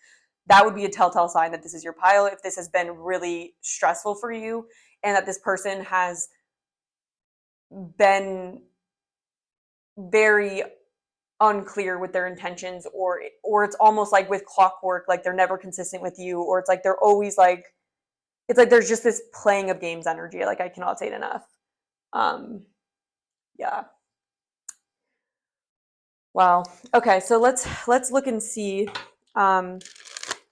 That would be a telltale sign that this is your pile. If this has been really stressful for you and that this person has been very unclear with their intentions, or it's almost like with clockwork, like they're never consistent with you, or it's like they're always like, it's like there's just this playing of games energy. Like I cannot say it enough. Yeah. Wow. Okay, so let's look and see. How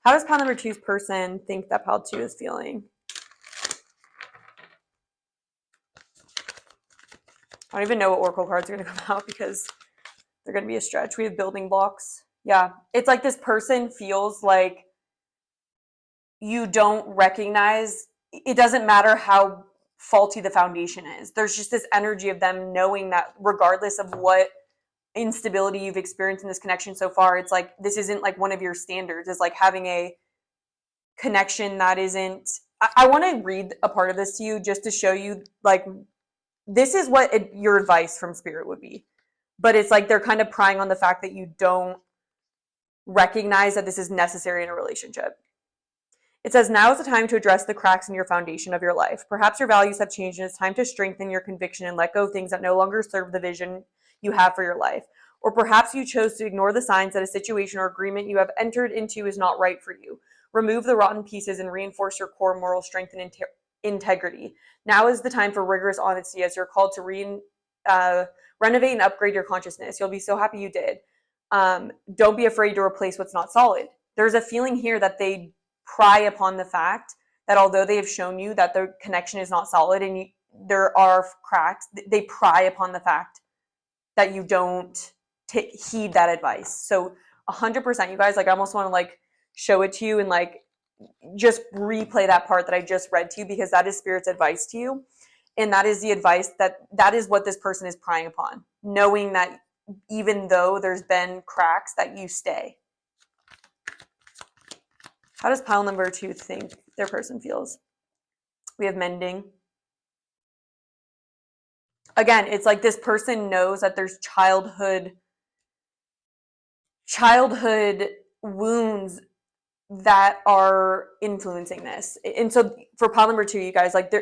does pile number 2's person think that pile 2 is feeling? I don't even know what oracle cards are going to come out because they're going to be a stretch. We have building blocks. Yeah. It's like this person feels like you don't recognize, it doesn't matter how faulty the foundation is. There's just this energy of them knowing that regardless of what instability you've experienced in this connection so far, it's like this isn't like one of your standards. It's like having a connection that isn't, I want to read a part of this to you just to show you like this is what your advice from spirit would be. But it's like they're kind of prying on the fact that you don't recognize that this is necessary in a relationship. It says, now is the time to address the cracks in your foundation of your life. Perhaps your values have changed and it's time to strengthen your conviction and let go of things that no longer serve the vision you have for your life. Or perhaps you chose to ignore the signs that a situation or agreement you have entered into is not right for you. Remove the rotten pieces and reinforce your core moral strength and integrity. Now is the time for rigorous honesty as you're called to renovate and upgrade your consciousness. You'll be so happy you did. Don't be afraid to replace what's not solid. There's a feeling here that they pry upon the fact that although they have shown you that the connection is not solid and there are cracks, they pry upon the fact that you don't heed that advice. So 100%, you guys, like I almost want to like show it to you and like just replay that part that I just read to you, because that is Spirit's advice to you. And that is the advice that is what this person is prying upon, knowing that even though there's been cracks, that you stay. How does pile number 2 think their person feels? We have mending. Again, it's like this person knows that there's childhood wounds that are influencing this. And so for pile number 2, you guys, like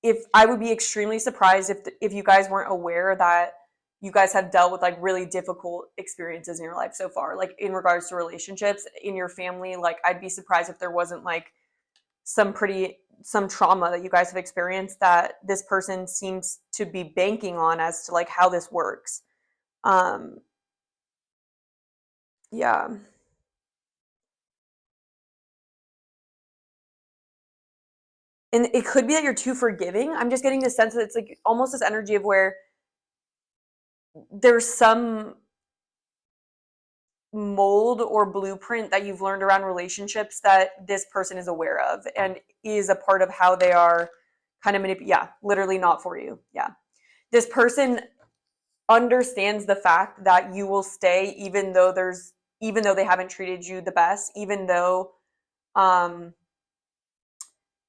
if I would be extremely surprised if you guys weren't aware that you guys have dealt with like really difficult experiences in your life so far, like in regards to relationships in your family. Like I'd be surprised if there wasn't like some trauma that you guys have experienced that this person seems to be banking on as to like how this works. Yeah. And it could be that you're too forgiving. I'm just getting the sense that it's like almost this energy of where there's some mold or blueprint that you've learned around relationships that this person is aware of and is a part of how they are kind of literally not for you. Yeah. This person understands the fact that you will stay even though they haven't treated you the best, even though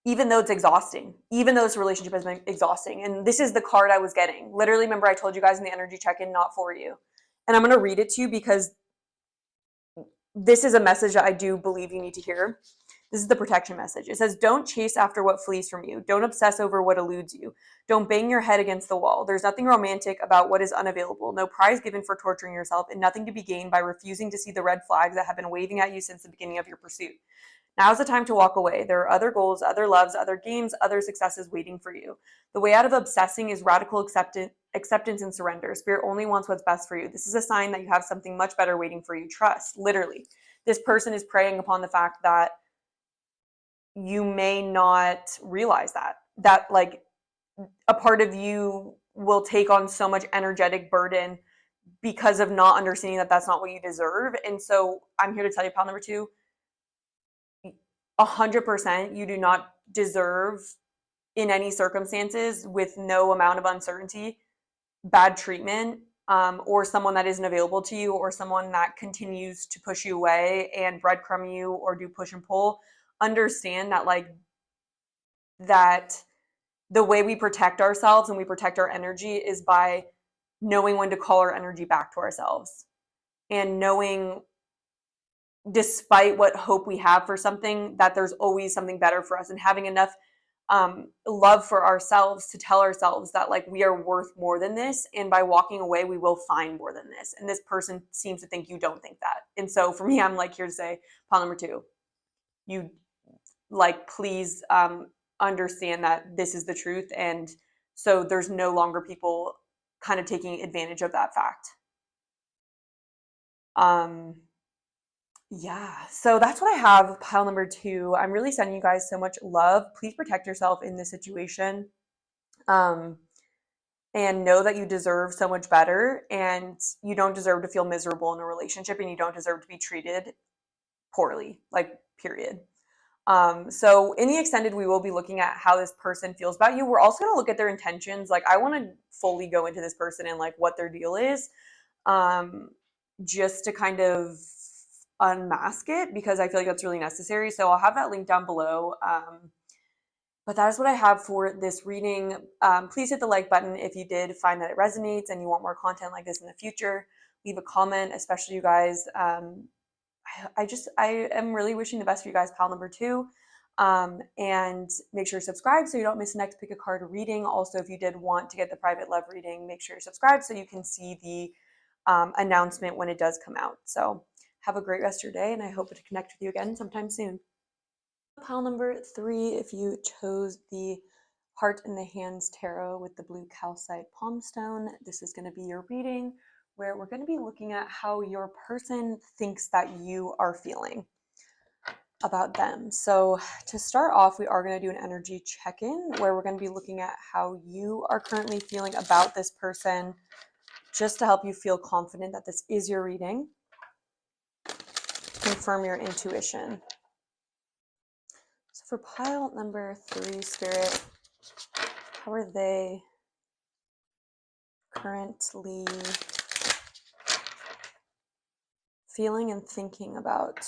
it's exhausting, even though this relationship has been exhausting. And this is the card I was getting. Literally, remember I told you guys in the energy check-in, not for you. And I'm going to read it to you because this is a message that I do believe you need to hear. This is the protection message. It says, don't chase after what flees from you. Don't obsess over what eludes you. Don't bang your head against the wall. There's nothing romantic about what is unavailable. No prize given for torturing yourself, and nothing to be gained by refusing to see the red flags that have been waving at you since the beginning of your pursuit. Now's the time to walk away. There are other goals, other loves, other games, other successes waiting for you. The way out of obsessing is radical acceptance and surrender. Spirit only wants what's best for you. This is a sign that you have something much better waiting for you. Trust, literally. This person is preying upon the fact that you may not realize that like a part of you will take on so much energetic burden because of not understanding that that's not what you deserve. And so I'm here to tell you, pile number 2, 100% you do not deserve, in any circumstances, with no amount of uncertainty, bad treatment, or someone that isn't available to you, or someone that continues to push you away and breadcrumb you or do push and pull. Understand that like that the way we protect ourselves and we protect our energy is by knowing when to call our energy back to ourselves, and knowing, despite what hope we have for something, that there's always something better for us, and having enough love for ourselves to tell ourselves that like we are worth more than this, and by walking away we will find more than this. And this person seems to think you don't think that. And so for me, I'm like here to say, pile number 2, you like please understand that this is the truth, and so there's no longer people kind of taking advantage of that fact. Yeah, so that's what I have, pile number 2. I'm really sending you guys so much love. Please protect yourself in this situation. And know that you deserve so much better, and you don't deserve to feel miserable in a relationship, and you don't deserve to be treated poorly, like period. So in the extended, we will be looking at how this person feels about you. We're also going to look at their intentions. Like I want to fully go into this person and like what their deal is, just to kind of unmask it, because I feel like that's really necessary. So I'll have that link down below. But that is what I have for this reading. Please hit the like button if you did find that it resonates and you want more content like this in the future. Leave a comment, especially you guys. I am really wishing the best for you guys, pile number 2. And make sure you subscribe so you don't miss the next pick a card reading. Also, if you did want to get the private love reading, make sure you subscribe so you can see the announcement when it does come out. So have a great rest of your day, and I hope to connect with you again sometime soon. Pile number 3, if you chose the Heart in the Hands Tarot with the blue calcite palm stone, this is going to be your reading, where we're going to be looking at how your person thinks that you are feeling about them. So to start off, we are going to do an energy check-in, where we're going to be looking at how you are currently feeling about this person just to help you feel confident that this is your reading. Confirm your intuition. So for pile number 3, Spirit, how are they currently feeling and thinking about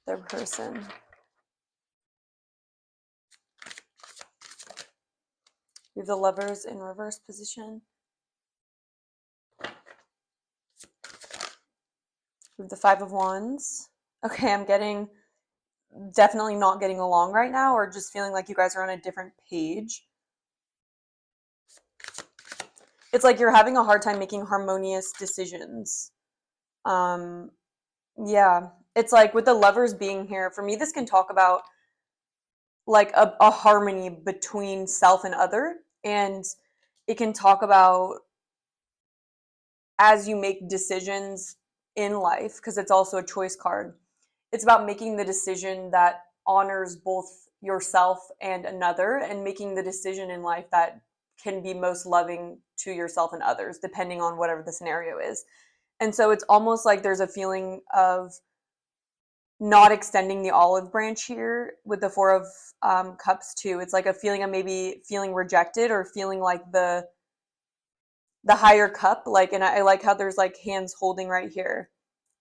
their person? We have the Lovers in reverse position. We have the Five of Wands. Okay, I'm definitely not getting along right now, or just feeling like you guys are on a different page. It's like you're having a hard time making harmonious decisions. Yeah, it's like with the Lovers being here, for me, this can talk about like a harmony between self and other. And it can talk about as you make decisions in life, because it's also a choice card. It's about making the decision that honors both yourself and another, and making the decision in life that can be most loving to yourself and others, depending on whatever the scenario is. And so it's almost like there's a feeling of not extending the olive branch here with the Four of Cups too. It's like a feeling of maybe feeling rejected, or feeling like the higher cup, like, and I like how there's like hands holding right here,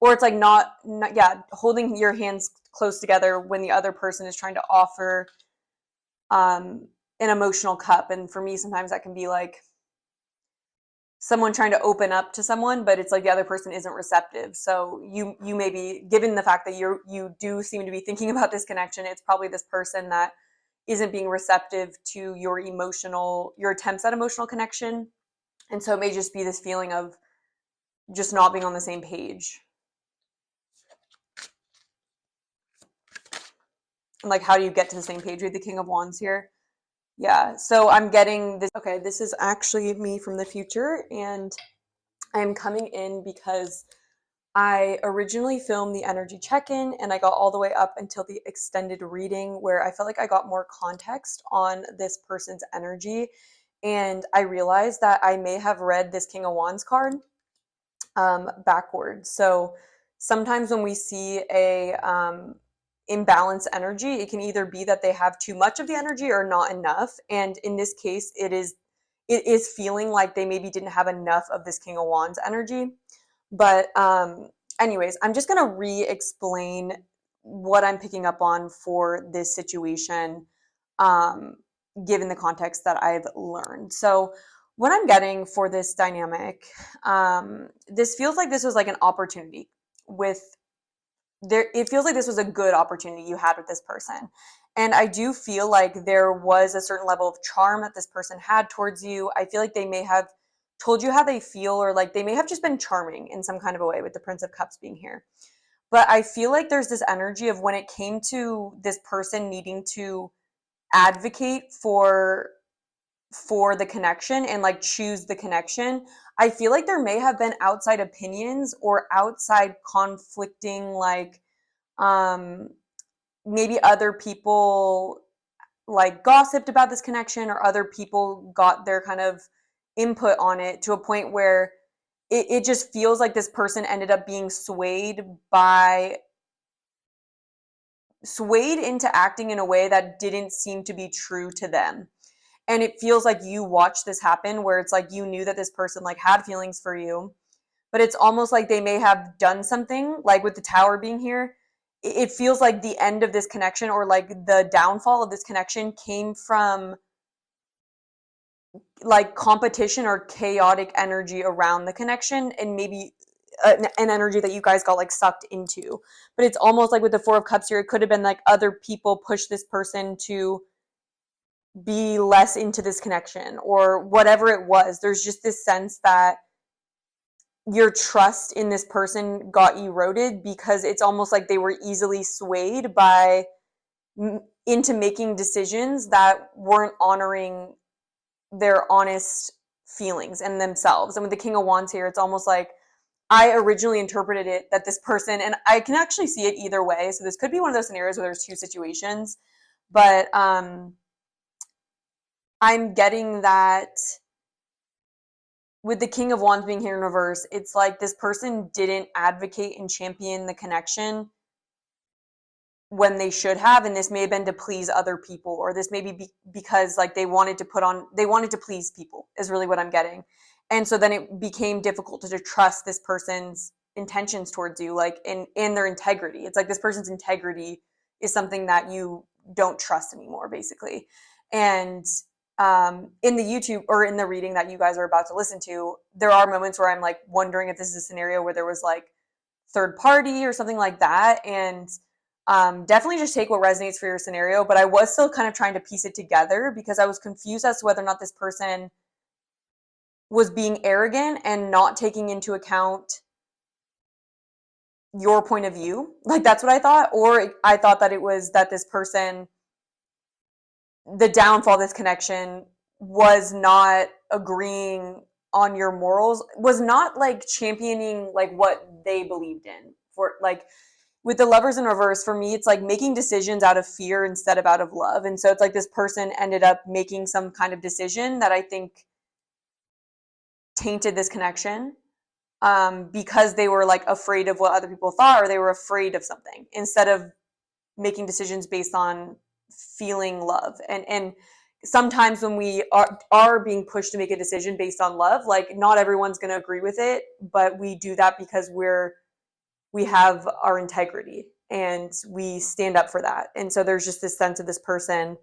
or it's like not yeah, holding your hands close together when the other person is trying to offer an emotional cup. And for me, sometimes that can be like someone trying to open up to someone, but it's like the other person isn't receptive. So you may be, given the fact that you do seem to be thinking about this connection, it's probably this person that isn't being receptive to your attempts at emotional connection. And so it may just be this feeling of just not being on the same page. And like, how do you get to the same page with the King of Wands here? Yeah, so I'm getting this. Okay, this is actually me from the future, and I'm coming in because I originally filmed the energy check-in, and I got all the way up until the extended reading, where I felt like I got more context on this person's energy. And I realized that I may have read this King of Wands card backwards. So sometimes when we see a imbalanced energy, it can either be that they have too much of the energy or not enough. And in this case, it is feeling like they maybe didn't have enough of this King of Wands energy. But anyways, I'm just gonna re-explain what I'm picking up on for this situation, given the context that I've learned. So what I'm getting for this dynamic, this feels like this was like an opportunity it feels like this was a good opportunity you had with this person. And I do feel like there was a certain level of charm that this person had towards you. I feel like they may have told you how they feel, or like they may have just been charming in some kind of a way, with the Prince of Cups being here. But I feel like there's this energy of when it came to this person needing to advocate for the connection and like choose the connection, I feel like there may have been outside opinions or outside conflicting, like maybe other people like gossiped about this connection, or other people got their kind of input on it to a point where it just feels like this person ended up being swayed into acting in a way that didn't seem to be true to them. And it feels like you watched this happen, where it's like you knew that this person like had feelings for you, but it's almost like they may have done something, like with the Tower being here. It feels like the end of this connection, or like the downfall of this connection, came from like competition or chaotic energy around the connection, and maybe an energy that you guys got like sucked into. But it's almost like with the Four of Cups here, it could have been like other people push this person to be less into this connection, or whatever it was. There's just this sense that your trust in this person got eroded, because it's almost like they were easily swayed into making decisions that weren't honoring their honest feelings and themselves. And with the King of Wands here, it's almost like I originally interpreted it that this person, and I can actually see it either way. So this could be one of those scenarios where there's two situations, but I'm getting that with the King of Wands being here in reverse, it's like this person didn't advocate and champion the connection when they should have, and this may have been to please other people, or this may be because like they wanted to please people is really what I'm getting. And so then it became difficult to trust this person's intentions towards you, like in their integrity. It's like this person's integrity is something that you don't trust anymore, basically. And in the YouTube or in the reading that you guys are about to listen to, there are moments where I'm like wondering if this is a scenario where there was like third party or something like that. And definitely just take what resonates for your scenario. But I was still kind of trying to piece it together because I was confused as to whether or not this person was being arrogant and not taking into account your point of view. Like that's what I thought. Or I thought that it was that this person, the downfall of this connection was not agreeing on your morals, was not like championing like what they believed in. For like with the Lovers in reverse, for me, it's like making decisions out of fear instead of out of love. And so it's like this person ended up making some kind of decision that I think tainted this connection, because they were like afraid of what other people thought, or they were afraid of something instead of making decisions based on feeling love. And sometimes when we are being pushed to make a decision based on love, like not everyone's going to agree with it, but we do that because we have our integrity and we stand up for that. And so there's just this sense of this person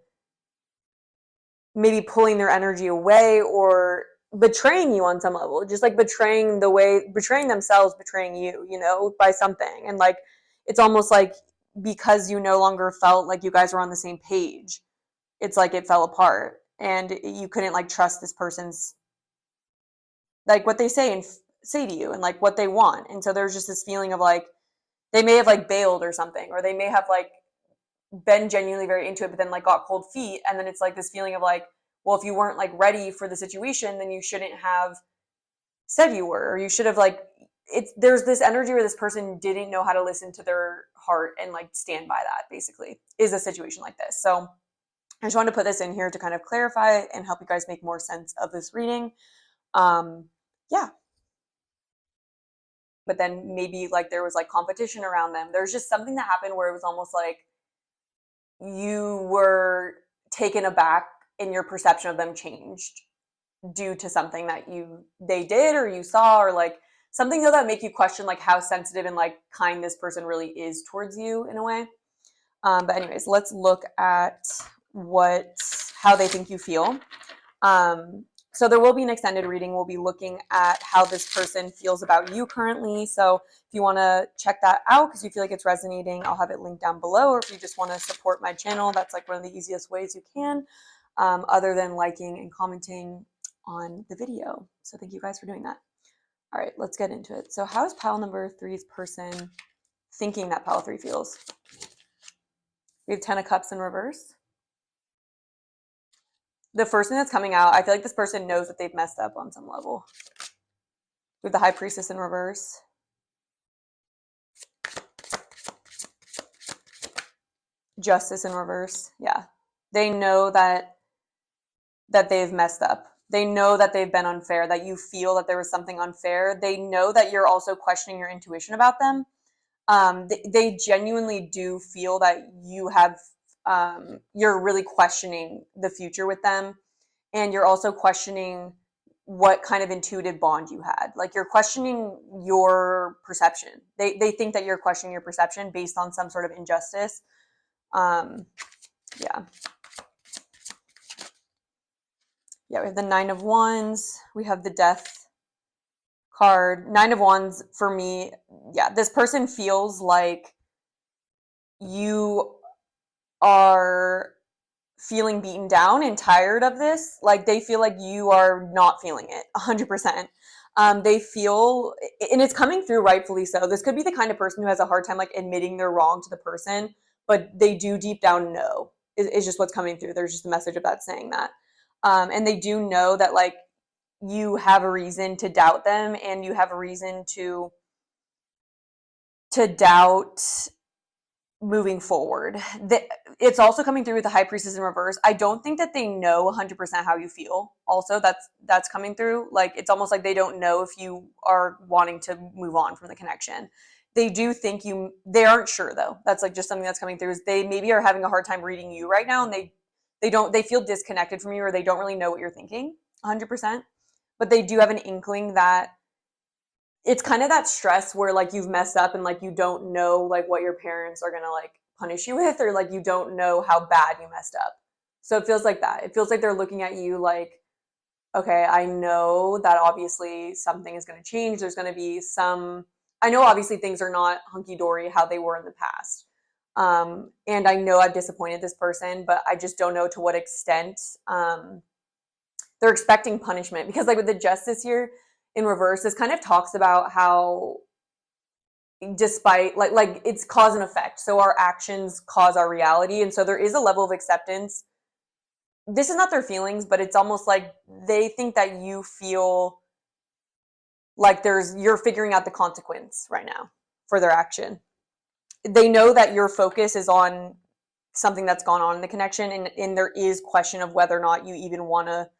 maybe pulling their energy away or betraying you on some level, just like betraying themselves, betraying you, by something. And like, it's almost like because you no longer felt like you guys were on the same page, it's like it fell apart and you couldn't like trust this person's, like what they say to you and like what they want. And so there's just this feeling of like, they may have like bailed or something, or they may have like been genuinely very into it, but then like got cold feet. And then it's like this feeling of like, well, if you weren't like ready for the situation, then you shouldn't have said you were, or you should have like, there's this energy where this person didn't know how to listen to their heart and like stand by that, basically, is a situation like this. So I just wanted to put this in here to kind of clarify and help you guys make more sense of this reading. Yeah. But then maybe like there was like competition around them. There's just something that happened where it was almost like you were taken aback and your perception of them changed due to something that they did or you saw, or like something that make you question like how sensitive and like kind this person really is towards you in a way. But anyways, let's look at how they think you feel. So there will be an extended reading. We'll be looking at how this person feels about you currently. So if you want to check that out because you feel like it's resonating, I'll have it linked down below. Or if you just want to support my channel, that's like one of the easiest ways you can, other than liking and commenting on the video. So thank you guys for doing that. All right, let's get into it. So how is pile number 3's person thinking that pile 3 feels? We have 10 of Cups in reverse. The first thing that's coming out, I feel like this person knows that they've messed up on some level. We have the High Priestess in reverse. Justice in reverse. Yeah. They know that they've messed up. They know that they've been unfair, that you feel that there was something unfair. They know that you're also questioning your intuition about them. They genuinely do feel that you're really questioning the future with them. And you're also questioning what kind of intuitive bond you had. Like you're questioning your perception. They think that you're questioning your perception based on some sort of injustice. Yeah. Yeah, we have the 9 of Wands. We have the Death card. 9 of Wands for me, yeah, this person feels like you are feeling beaten down and tired of this. Like they feel like you are not feeling it 100%. They feel, and it's coming through rightfully so. This could be the kind of person who has a hard time like admitting they're wrong to the person, but they do deep down know. It's just what's coming through. There's just a message of that saying that. And they do know that like you have a reason to doubt them, and you have a reason to doubt moving forward. It's also coming through with the High Priestess in reverse. I don't think that they know 100% how you feel. Also, that's coming through. Like, it's almost like they don't know if you are wanting to move on from the connection. They do think they aren't sure though. That's like just something that's coming through, is they maybe are having a hard time reading you right now, and they feel disconnected from you, or they don't really know what you're thinking 100%. But they do have an inkling that it's kind of that stress where like you've messed up and like you don't know like what your parents are gonna like punish you with, or like you don't know how bad you messed up. So it feels like that. It feels like they're looking at you like, okay, I know that obviously something is going to change. There's going to be I know obviously things are not hunky-dory how they were in the past. And I know I've disappointed this person, but I just don't know to what extent they're expecting punishment. Because like with the Justice here in reverse, this kind of talks about how despite like it's cause and effect. So our actions cause our reality. And so there is a level of acceptance. This is not their feelings, but it's almost like they think that you feel like you're figuring out the consequence right now for their action. They know that your focus is on something that's gone on in the connection, and there is question of whether or not you even want to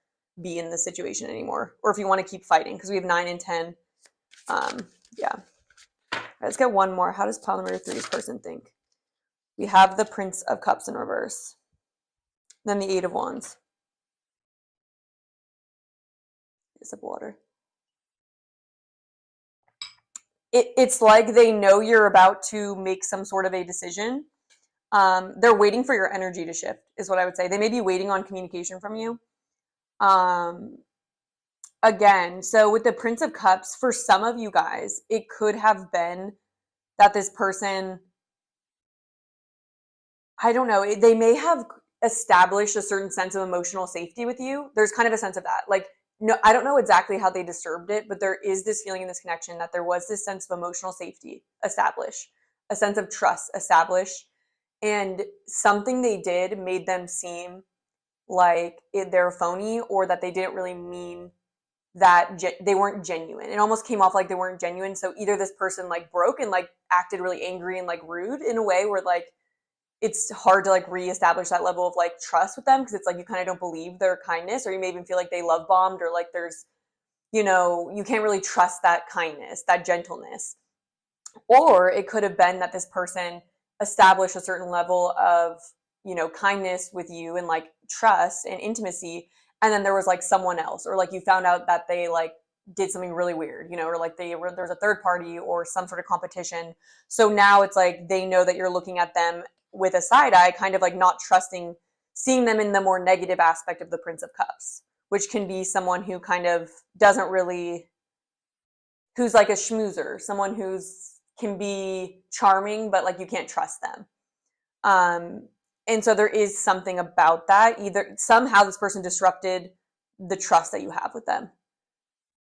be in the situation anymore, or if you want to keep fighting, because we have 9 and 10. Yeah. Let's get one more. How does pile number 3's person think? We have the Prince of Cups in reverse. Then the 8 of Wands. Is of water. It's like they know you're about to make some sort of a decision. They're waiting for your energy to shift, is what I would say. They may be waiting on communication from you. Again, so with the Prince of Cups, for some of you guys, it could have been that this person, I don't know, they may have established a certain sense of emotional safety with you. There's kind of a sense of that. Like, no, I don't know exactly how they disturbed it, but there is this feeling in this connection that there was this sense of emotional safety established, a sense of trust established, and something they did made them seem like they're phony, or that they didn't really mean that they weren't genuine. It almost came off like they weren't genuine. So either this person like broke and like acted really angry and like rude in a way where like it's hard to like reestablish that level of like trust with them, because it's like you kind of don't believe their kindness, or you may even feel like they love bombed, or like there's, you can't really trust that kindness, that gentleness. Or it could have been that this person established a certain level of, kindness with you and like trust and intimacy, and then there was like someone else, or like you found out that they like did something really weird, or like there's a third party or some sort of competition. So now it's like they know that you're looking at them with a side eye, kind of like not trusting, seeing them in the more negative aspect of the Prince of Cups, which can be someone who kind of who's like a schmoozer, someone who's can be charming, but like you can't trust them. And so there is something about that. Either somehow this person disrupted the trust that you have with them.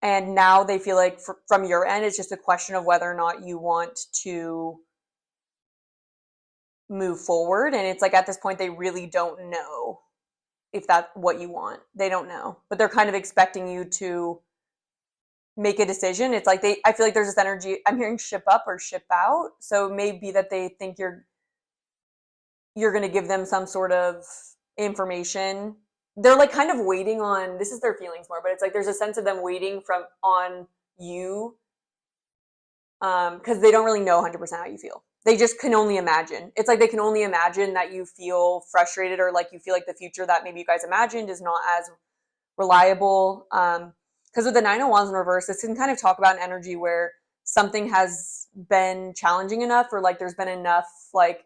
And now they feel like from your end, it's just a question of whether or not you want to move forward. And it's like at this point, they really don't know if that's what you want. They don't know, but they're kind of expecting you to make a decision. It's like I feel like there's this energy. I'm hearing ship up or ship out. So it may be that they think you're going to give them some sort of information. They're like kind of waiting on, this is their feelings more, but it's like there's a sense of them waiting on you, because they don't really know 100% how you feel. They just can only imagine. It's like they can only imagine that you feel frustrated, or like you feel like the future that maybe you guys imagined is not as reliable. Because with the 9 of Wands in reverse, this can kind of talk about an energy where something has been challenging enough, or like there's been enough, like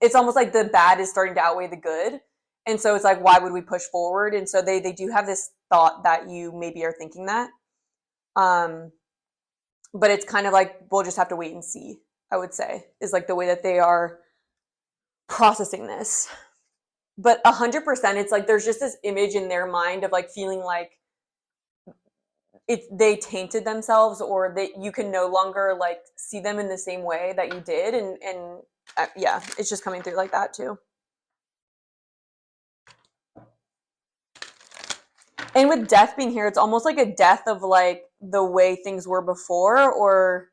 it's almost like the bad is starting to outweigh the good. And so it's like, why would we push forward? And so they do have this thought that you maybe are thinking that. But it's kind of like, we'll just have to wait and see, I would say, is like the way that they are processing this. But 100%, it's like there's just this image in their mind of like feeling like they tainted themselves, or that you can no longer like see them in the same way that you did. And yeah, it's just coming through like that too. And with death being here, it's almost like a death of like the way things were before, or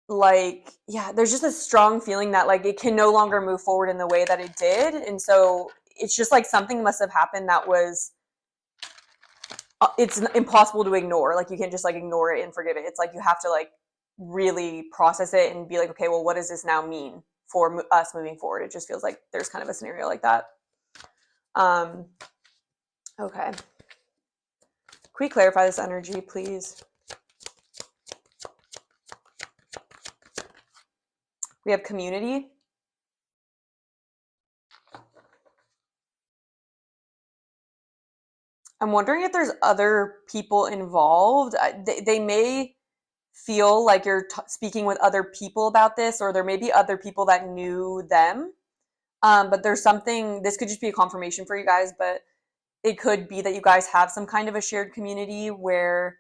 like, yeah, there's just a strong feeling that like it can no longer move forward in the way that it did. And so it's just like something must have happened that was, it's impossible to ignore. Like you can't just like ignore it and forgive it. It's like you have to like really process it and be like, okay, well, what does this now mean for us moving forward? It just feels like there's kind of a scenario like that. Okay. Can we clarify this energy, please? We have community. I'm wondering if there's other people involved. They may feel like you're speaking with other people about this, or there may be other people that knew them. But there's something, this could just be a confirmation for you guys, but it could be that you guys have some kind of a shared community where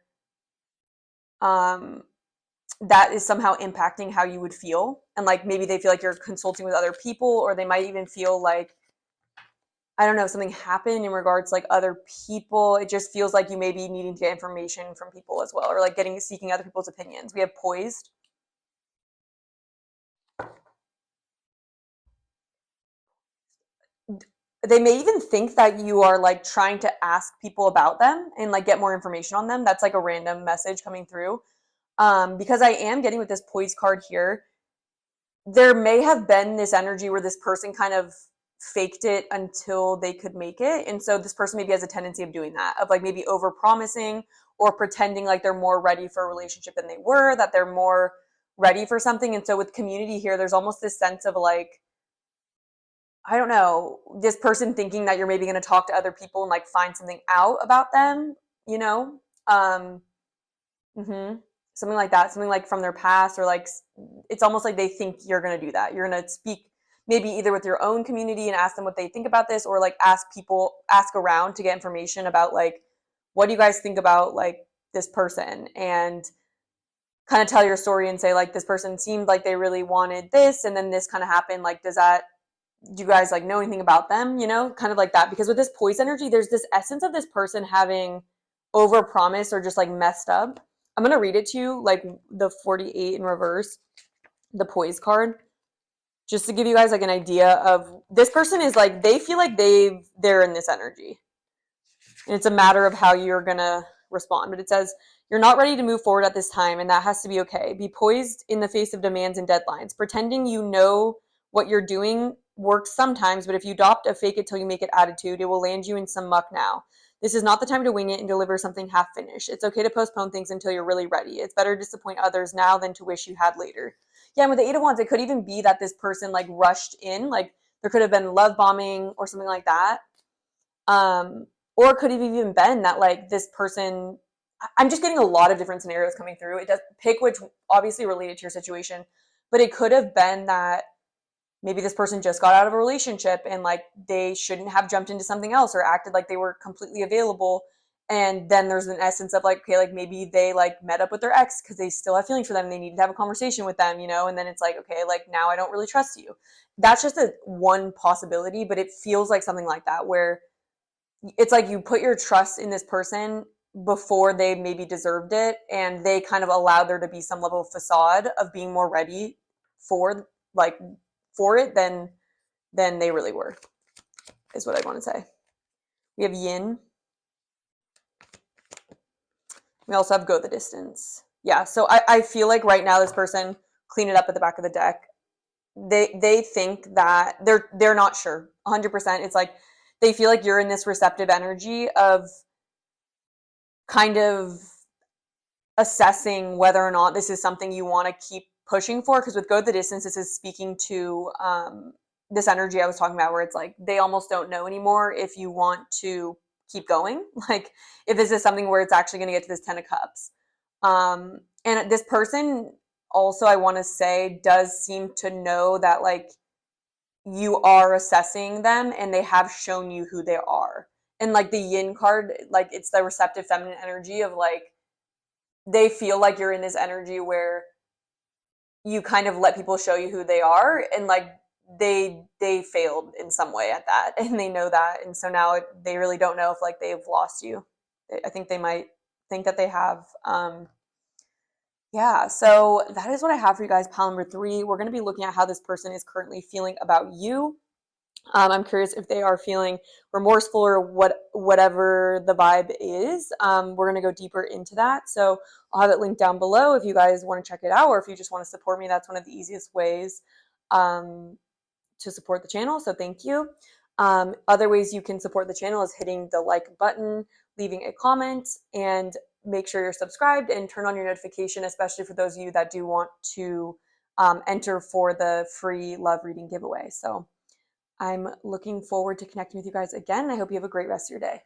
that is somehow impacting how you would feel. And like maybe they feel like you're consulting with other people, or they might even feel like, I don't know, something happened in regards to like other people. It just feels like you may be needing to get information from people as well, or like seeking other people's opinions. We have poised. They may even think that you are like trying to ask people about them and like get more information on them. That's like a random message coming through. Because I am getting with this poise card here, there may have been this energy where this person kind of faked it until they could make it. And so this person maybe has a tendency of doing that, of like maybe over promising or pretending like they're more ready for a relationship than they were, that they're more ready for something. And so with community here, there's almost this sense of like, I don't know, this person thinking that you're maybe going to talk to other people and like find something out about them, you know? Mm-hmm. Something like that, something like from their past, or like it's almost like they think you're going to do that. You're going to speak maybe either with your own community and ask them what they think about this, or like ask around to get information about like, what do you guys think about like this person, and kind of tell your story and say like, this person seemed like they really wanted this, and then this kind of happened. Like, do you guys like know anything about them, kind of like that. Because with this poise energy, there's this essence of this person having over promised or just like messed up. I'm going to read it to you, like the 48 in reverse, the poise card, just to give you guys like an idea of this person is like, they feel like they're in this energy. And it's a matter of how you're going to respond. But it says, you're not ready to move forward at this time, and that has to be okay. Be poised in the face of demands and deadlines. Pretending you know what you're doing works sometimes, but if you adopt a fake it till you make it attitude, it will land you in some muck now. This is not the time to wing it and deliver something half finished. It's okay to postpone things until you're really ready. It's better to disappoint others now than to wish you had later. Yeah, and with the Eight of Wands, it could even be that this person like rushed in, like there could have been love bombing or something like that. Or it could have even been that like this person, I'm just getting a lot of different scenarios coming through. It does pick which obviously related to your situation, but it could have been that maybe this person just got out of a relationship and like they shouldn't have jumped into something else or acted like they were completely available. And then there's an essence of like, okay, like maybe they like met up with their ex because they still have feelings for them and they needed to have a conversation with them, and then it's like, okay, like now I don't really trust you. That's just one possibility, but it feels like something like that, where it's like you put your trust in this person before they maybe deserved it, and they kind of allowed there to be some level of facade of being more ready for like for it than they really were, is what I want to say. We have yin. We also have go the distance. Yeah, so I feel like right now this person, clean it up at the back of the deck. They think that they're not sure 100%. It's like they feel like you're in this receptive energy of kind of assessing whether or not this is something you want to keep pushing for. Because with go the distance, this is speaking to this energy I was talking about, where it's like they almost don't know anymore if you want to keep going, like if this is something where it's actually going to get to this 10 of cups. And this person also, I want to say, does seem to know that like you are assessing them and they have shown you who they are. And like the yin card, like it's the receptive feminine energy of like, they feel like you're in this energy where you kind of let people show you who they are, and like they failed in some way at that, and they know that, and so now they really don't know if like they've lost you. I think they might think that they have. Yeah, so that is what I have for you guys. Pile number 3. We're going to be looking at how this person is currently feeling about you. I'm curious if they are feeling remorseful or whatever the vibe is. We're going to go deeper into that. So I'll have it linked down below if you guys want to check it out, or if you just want to support me. That's one of the easiest ways to support the channel. So thank you. Other ways you can support the channel is hitting the like button, leaving a comment, and make sure you're subscribed and turn on your notification, especially for those of you that do want to enter for the free love reading giveaway. So I'm looking forward to connecting with you guys again. I hope you have a great rest of your day.